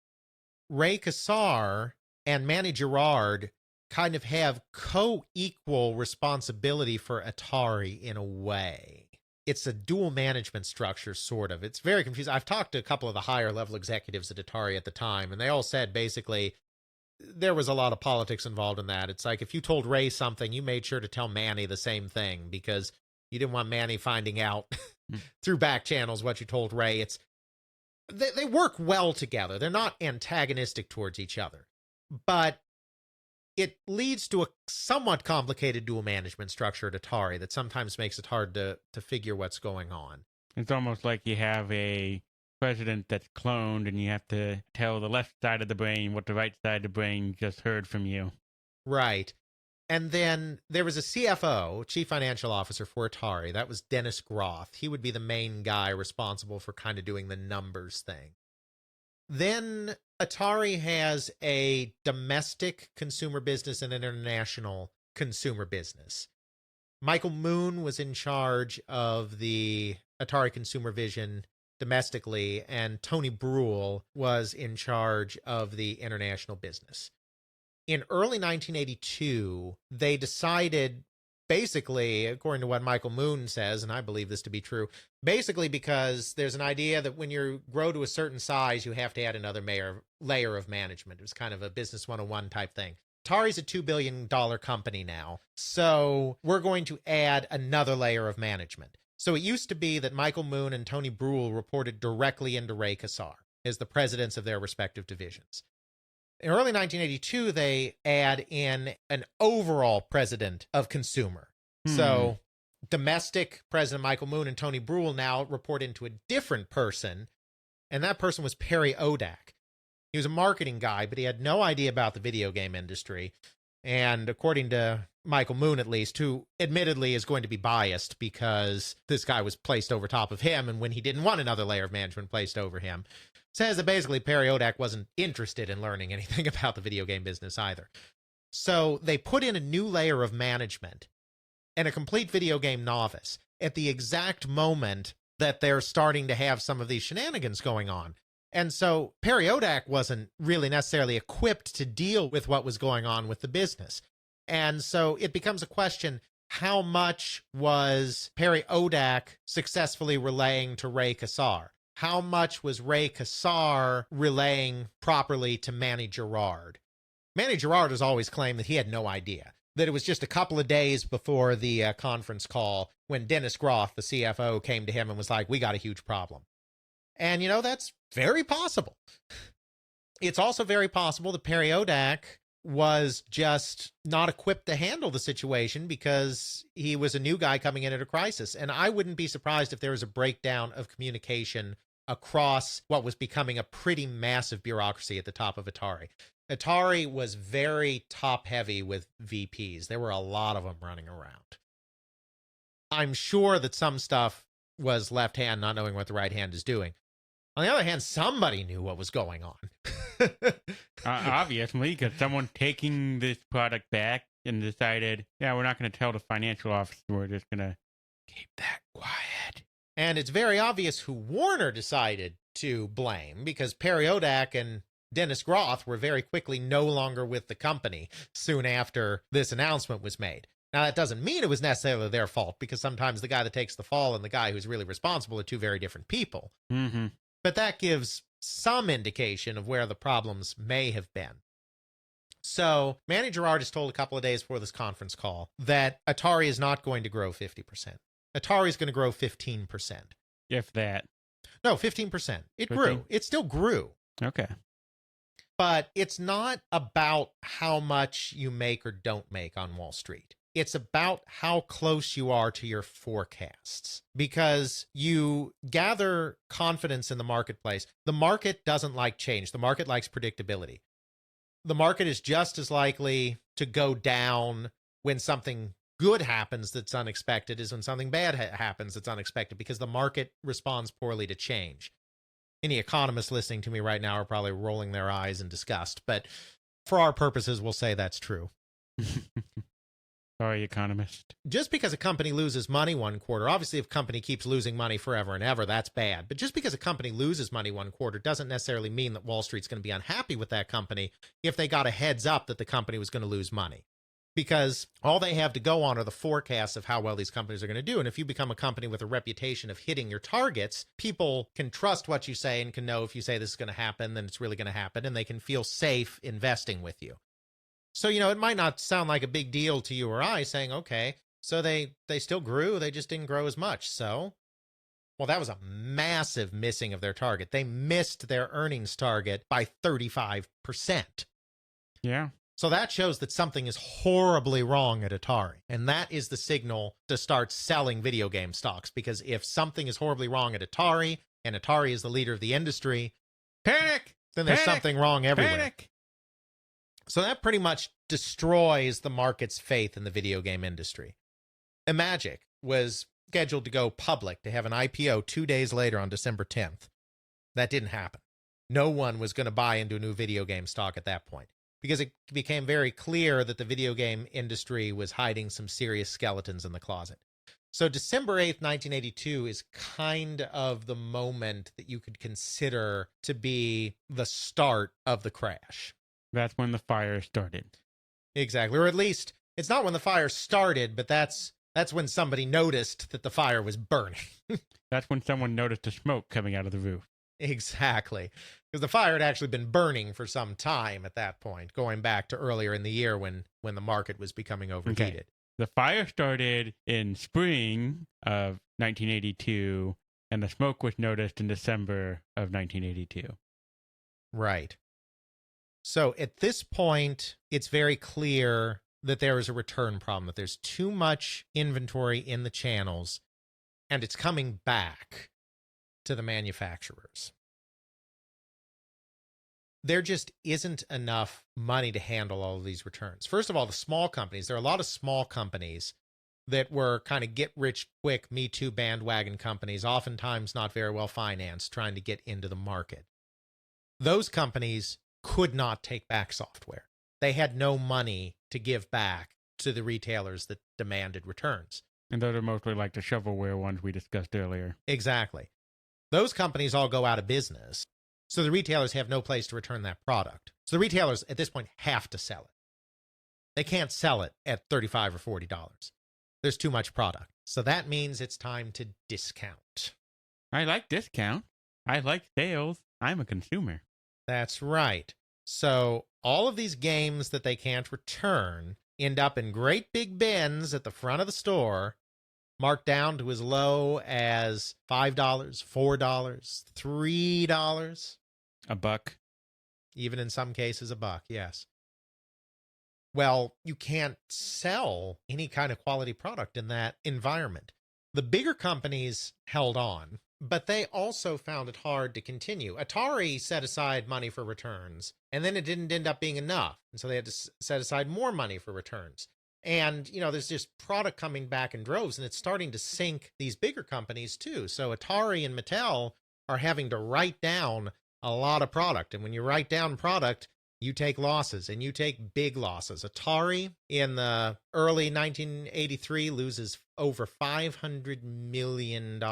Ray Kassar and Manny Gerard kind of have co-equal responsibility for Atari in a way. It's a dual management structure, sort of. It's very confusing. I've talked to a couple of the higher level executives at Atari at the time, and they all said basically there was a lot of politics involved in that. It's like if you told Ray something, you made sure to tell Manny the same thing because you didn't want Manny finding out through back channels what you told Ray. They work well together. They're not antagonistic towards each other, but it leads to a somewhat complicated dual management structure at Atari that sometimes makes it hard to figure what's going on.
It's almost like you have a president that's cloned and you have to tell the left side of the brain what the right side of the brain just heard from you.
Right. And then there was a CFO, Chief Financial Officer for Atari. That was Dennis Groth. He would be the main guy responsible for kind of doing the numbers thing. Then Atari has a domestic consumer business and an international consumer business. Michael Moon was in charge of the Atari Consumer Vision domestically, and Tony Brule was in charge of the international business. In early 1982, they decided, basically, according to what Michael Moon says, and I believe this to be true, basically because there's an idea that when you grow to a certain size, you have to add another layer of management. It was kind of a business 101 type thing. Atari's a $2 billion company now, so we're going to add another layer of management. So it used to be that Michael Moon and Tony Brule reported directly into Ray Kassar as the presidents of their respective divisions. In early 1982, they add in an overall president of consumer. So domestic president Michael Moon and Tony Brule now report into a different person, and that person was Perry Odak. He was a marketing guy, but he had no idea about the video game industry. And according to Michael Moon, at least, who admittedly is going to be biased because this guy was placed over top of him, and when he didn't want another layer of management placed over him, says that basically Perry Odak wasn't interested in learning anything about the video game business either. So they put in a new layer of management and a complete video game novice at the exact moment that they're starting to have some of these shenanigans going on. And so Perry Odak wasn't really necessarily equipped to deal with what was going on with the business. And so it becomes a question, how much was Perry Odak successfully relaying to Ray Kassar? How much was Ray Kassar relaying properly to Manny Gerard? Manny Gerard has always claimed that he had no idea, that it was just a couple of days before the conference call when Dennis Groth, the CFO, came to him and was like, we got a huge problem. And, that's very possible. It's also very possible that Perry Odak was just not equipped to handle the situation because he was a new guy coming in at a crisis. And I wouldn't be surprised if there was a breakdown of communication across what was becoming a pretty massive bureaucracy at the top of Atari. Atari was very top-heavy with VPs. There were a lot of them running around. I'm sure that some stuff was left hand not knowing what the right hand is doing. On the other hand, somebody knew what was going on.
Obviously, because someone taking this product back and decided, yeah, we're not going to tell the financial officer, we're just going to keep that quiet.
And it's very obvious who Warner decided to blame, because Perry Odak and Dennis Groth were very quickly no longer with the company soon after this announcement was made. Now, that doesn't mean it was necessarily their fault, because sometimes the guy that takes the fall and the guy who's really responsible are two very different people.
Mm-hmm.
But that gives some indication of where the problems may have been. So Manny Gerard has told a couple of days before this conference call that Atari is not going to grow 50%. Atari is going to grow 15%.
If that.
No, 15%. It
15?
grew. It still grew.
Okay.
But it's not about how much you make or don't make on Wall Street. It's about how close you are to your forecasts, because you gather confidence in the marketplace. The market doesn't like change. The market likes predictability. The market is just as likely to go down when something good happens that's unexpected as when something bad happens that's unexpected, because the market responds poorly to change. Any economists listening to me right now are probably rolling their eyes in disgust, but for our purposes, we'll say that's true.
Sorry, economist.
Just because a company loses money one quarter, obviously if a company keeps losing money forever and ever, that's bad. But just because a company loses money one quarter doesn't necessarily mean that Wall Street's going to be unhappy with that company if they got a heads up that the company was going to lose money. Because all they have to go on are the forecasts of how well these companies are going to do. And if you become a company with a reputation of hitting your targets, people can trust what you say and can know if you say this is going to happen, then it's really going to happen, and they can feel safe investing with you. So, it might not sound like a big deal to you or I saying, okay, so they still grew, they just didn't grow as much. So, well, that was a massive missing of their target. They missed their earnings target by 35%.
Yeah.
So that shows that something is horribly wrong at Atari. And that is the signal to start selling video game stocks. Because if something is horribly wrong at Atari, and Atari is the leader of the industry,
Panic!
then there's something wrong everywhere.
Panic!
So that pretty much destroys the market's faith in the video game industry. Imagic was scheduled to go public, to have an IPO 2 days later on December 10th. That didn't happen. No one was going to buy into a new video game stock at that point, because it became very clear that the video game industry was hiding some serious skeletons in the closet. So December 8th, 1982 is kind of the moment that you could consider to be the start of the crash.
That's when the fire started.
Exactly. Or at least it's not when the fire started, but that's when somebody noticed that the fire was burning.
That's when someone noticed the smoke coming out of the roof.
Exactly. Because the fire had actually been burning for some time at that point, going back to earlier in the year when the market was becoming overheated.
Okay. The fire started in spring of 1982, and the smoke was noticed in December of 1982.
Right. So at this point, it's very clear that there is a return problem, that there's too much inventory in the channels, and it's coming back to the manufacturers. There just isn't enough money to handle all of these returns. First of all, the small companies, there are a lot of small companies that were kind of get-rich-quick, Me Too bandwagon companies, oftentimes not very well financed, trying to get into the market. Those companies could not take back software. They had no money to give back to the retailers that demanded returns.
And those are mostly like the shovelware ones we discussed earlier.
Exactly. Those companies all go out of business, so the retailers have no place to return that product. So the retailers at this point have to sell it. They can't sell it at $35 or $40. There's too much product. So that means it's time to discount.
I like discount. I like sales. I'm a consumer.
That's right. So all of these games that they can't return end up in great big bins at the front of the store, marked down to as low as $5, $4, $3.
$1.
Even in some cases, $1, yes. Well, you can't sell any kind of quality product in that environment. The bigger companies held on, but they also found it hard to continue. Atari set aside money for returns, and then it didn't end up being enough. And so they had to set aside more money for returns. And, there's just product coming back in droves, and it's starting to sink these bigger companies too. So Atari and Mattel are having to write down a lot of product. And when you write down product, you take losses, and you take big losses. Atari in the early 1983 loses over $500 million.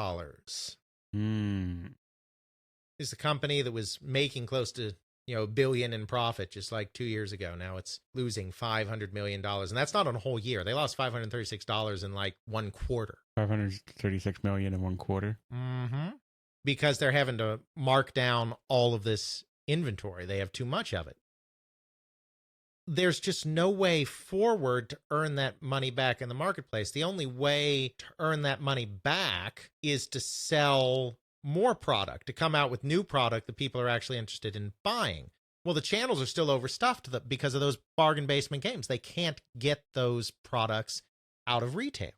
It's a company that was making close to $1 billion in profit just like 2 years ago. Now it's losing $500 million, and that's not on a whole year. They lost $536 in like 1 quarter.
$536 million in 1 quarter.
Because they're having to mark down all of this inventory. They have too much of it. there's just no way forward to earn that money back in the marketplace. The only way to earn that money back is to sell more product, to come out with new product that people are actually interested in buying. Well, the channels are still overstuffed because of those bargain basement games. They can't get those products out of retail.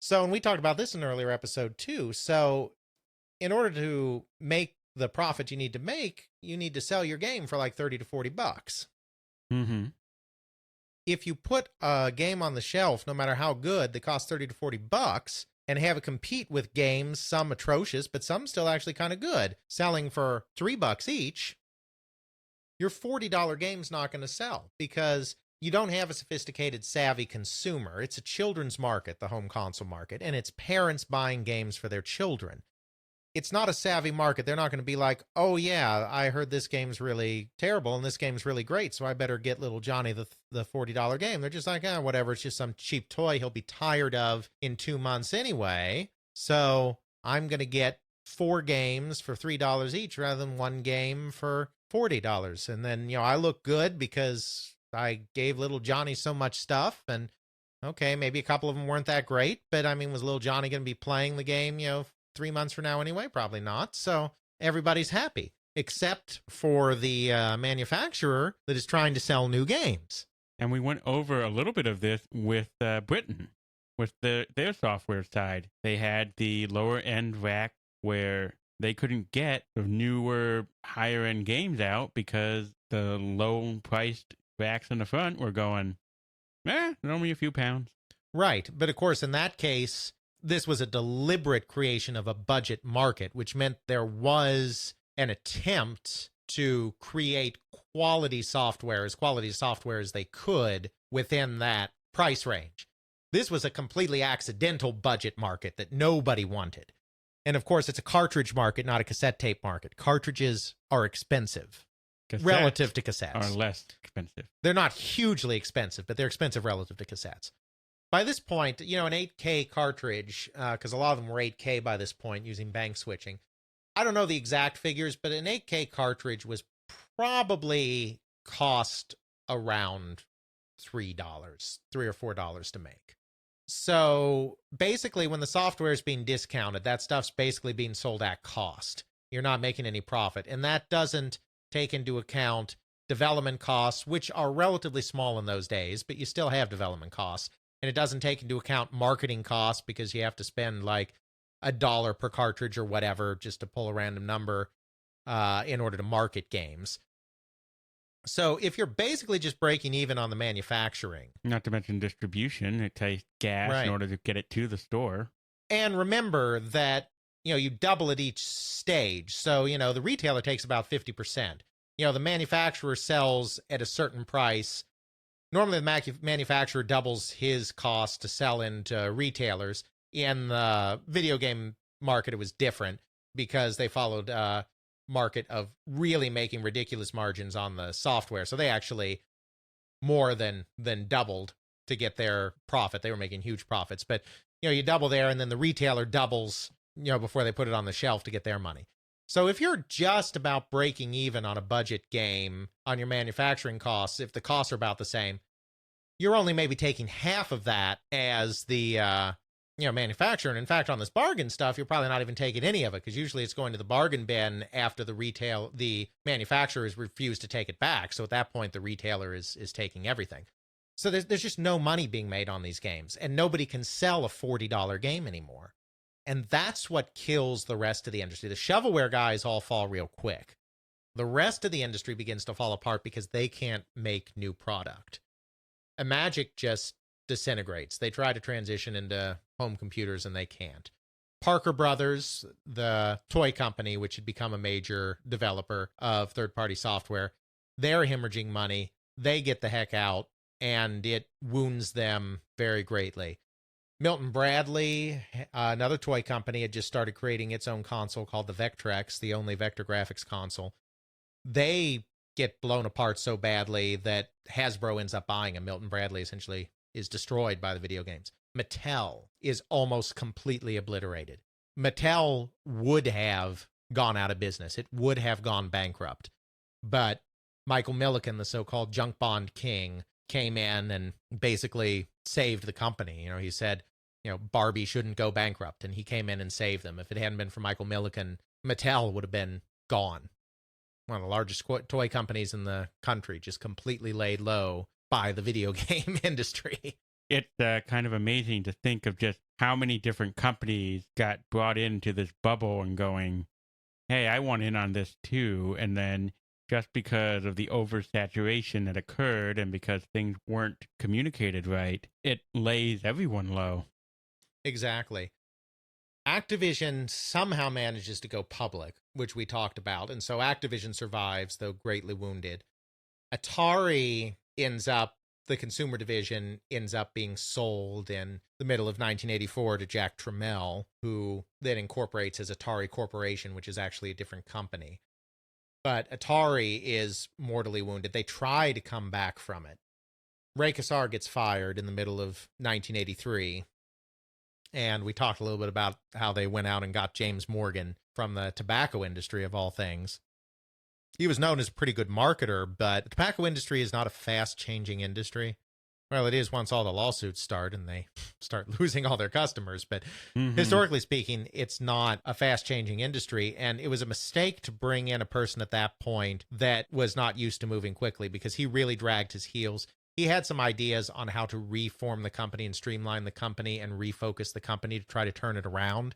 So, and we talked about this in an earlier episode too. So, in order to make the profit you need to sell your game for like 30 to 40 bucks.
Mm-hmm.
If you put a game on the shelf, no matter how good, that costs 30 to 40 bucks, and have it compete with games, some atrocious, but some still actually kind of good, selling for $3 each, your $40 game's not going to sell because you don't have a sophisticated, savvy consumer. It's a children's market, the home console market, and it's parents buying games for their children. It's not a savvy market. They're not going to be like, oh, yeah, I heard this game's really terrible and this game's really great, so I better get little Johnny the $40 game. They're just like, whatever, it's just some cheap toy he'll be tired of in 2 months anyway, so I'm going to get 4 games for $3 each rather than 1 game for $40. And then, I look good because I gave little Johnny so much stuff, and okay, maybe a couple of them weren't that great, but I mean, was little Johnny going to be playing the game, 3 months from now anyway? Probably not. So everybody's happy, except for the manufacturer that is trying to sell new games.
And we went over a little bit of this with Britain, with their software side. They had the lower end rack where they couldn't get the newer, higher end games out because the low priced racks in the front were going, only a few pounds.
Right. But of course, in that case, this was a deliberate creation of a budget market, which meant there was an attempt to create quality software as they could within that price range. This was a completely accidental budget market that nobody wanted. And of course, it's a cartridge market, not a cassette tape market. Cartridges are expensive relative to cassettes.
Are less expensive.
They're not hugely expensive, but they're expensive relative to cassettes. By this point, an 8K cartridge, because a lot of them were 8K by this point using bank switching. I don't know the exact figures, but an 8K cartridge was probably cost around $3 or $4 to make. So basically, when the software is being discounted, that stuff's basically being sold at cost. You're not making any profit. And that doesn't take into account development costs, which are relatively small in those days, but you still have development costs. And it doesn't take into account marketing costs because you have to spend like $1 per cartridge or whatever just to pull a random number in order to market games. So if you're basically just breaking even on the manufacturing.
Not to mention distribution, it takes gas in order to get it to the store.
And remember that, you double at each stage. So, the retailer takes about 50%. The manufacturer sells at a certain price. Normally, the manufacturer doubles his cost to sell into retailers. In the video game market, it was different because they followed a market of really making ridiculous margins on the software. So they actually more than doubled to get their profit. They were making huge profits. But, you double there, and then the retailer doubles, before they put it on the shelf to get their money. So if you're just about breaking even on a budget game on your manufacturing costs, if the costs are about the same, you're only maybe taking half of that as the manufacturer. And in fact, on this bargain stuff, you're probably not even taking any of it because usually it's going to the bargain bin after the manufacturer has refused to take it back. So at that point, the retailer is taking everything. So there's just no money being made on these games, and nobody can sell a $40 game anymore. And that's what kills the rest of the industry. The shovelware guys all fall real quick. The rest of the industry begins to fall apart because they can't make new product. Magic just disintegrates. They try to transition into home computers and they can't. Parker Brothers, the toy company, which had become a major developer of third-party software, they're hemorrhaging money. They get the heck out, and it wounds them very greatly. Milton Bradley, another toy company, had just started creating its own console called the Vectrex, the only vector graphics console. They get blown apart so badly that Hasbro ends up buying them. Milton Bradley essentially is destroyed by the video games. Mattel is almost completely obliterated. Mattel would have gone out of business. It would have gone bankrupt. But Michael Milliken, the so-called junk bond king, came in and basically saved the company. He said, Barbie shouldn't go bankrupt, and he came in and saved them. If it hadn't been for Michael Milliken, Mattel would have been gone. One of the largest toy companies in the country, just completely laid low by the video game industry.
It's kind of amazing to think of just how many different companies got brought into this bubble and going, hey, I want in on this too. And then just because of the oversaturation that occurred and because things weren't communicated right, it lays everyone low.
Exactly. Activision somehow manages to go public, which we talked about. And so Activision survives, though greatly wounded. Atari the consumer division ends up being sold in the middle of 1984 to Jack Tramiel, who then incorporates as Atari Corporation, which is actually a different company. But Atari is mortally wounded. They try to come back from it. Ray Kassar gets fired in the middle of 1983. And we talked a little bit about how they went out and got James Morgan from the tobacco industry, of all things. He was known as a pretty good marketer, but the tobacco industry is not a fast-changing industry. Well, it is once all the lawsuits start and they start losing all their customers. But historically speaking, it's not a fast-changing industry. And it was a mistake to bring in a person at that point that was not used to moving quickly, because he really dragged his heels. He had some ideas on how to reform the company and streamline the company and refocus the company to try to turn it around.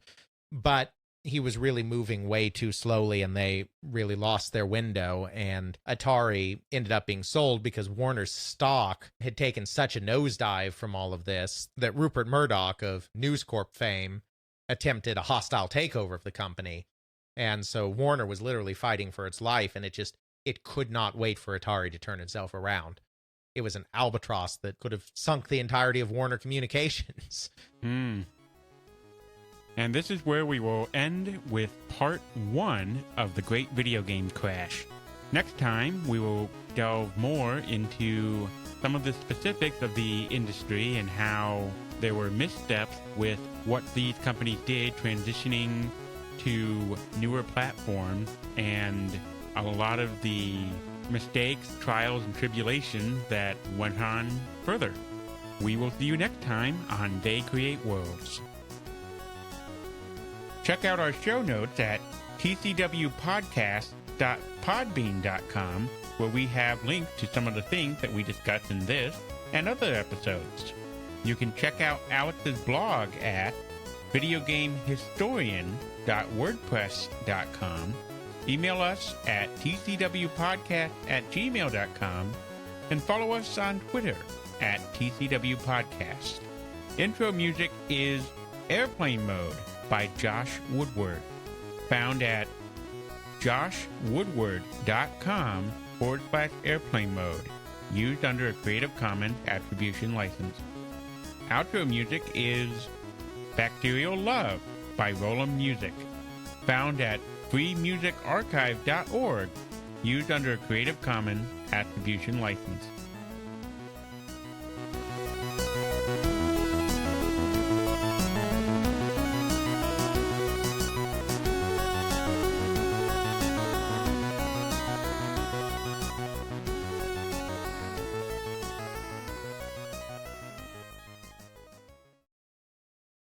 But he was really moving way too slowly, and they really lost their window. And Atari ended up being sold because Warner's stock had taken such a nosedive from all of this that Rupert Murdoch of News Corp fame attempted a hostile takeover of the company. And so Warner was literally fighting for its life, and it could not wait for Atari to turn itself around. It was an albatross that could have sunk the entirety of Warner Communications.
And this is where we will end with part 1 of the Great Video Game Crash. Next time, we will delve more into some of the specifics of the industry and how there were missteps with what these companies did transitioning to newer platforms, and a lot of the mistakes, trials, and tribulations that went on further. We will see you next time on They Create Worlds. Check out our show notes at tcwpodcast.podbean.com, where we have links to some of the things that we discussed in this and other episodes. You can check out Alex's blog at videogamehistorian.wordpress.com, email us at tcwpodcast@gmail.com, and follow us on Twitter at tcwpodcast. Intro music is Airplane Mode by Josh Woodward, found at joshwoodward.com/airplane mode, used under a Creative Commons Attribution license. Outro music is Bacterial Love by Roland Music, found at freemusicarchive.org, used under a Creative Commons Attribution license.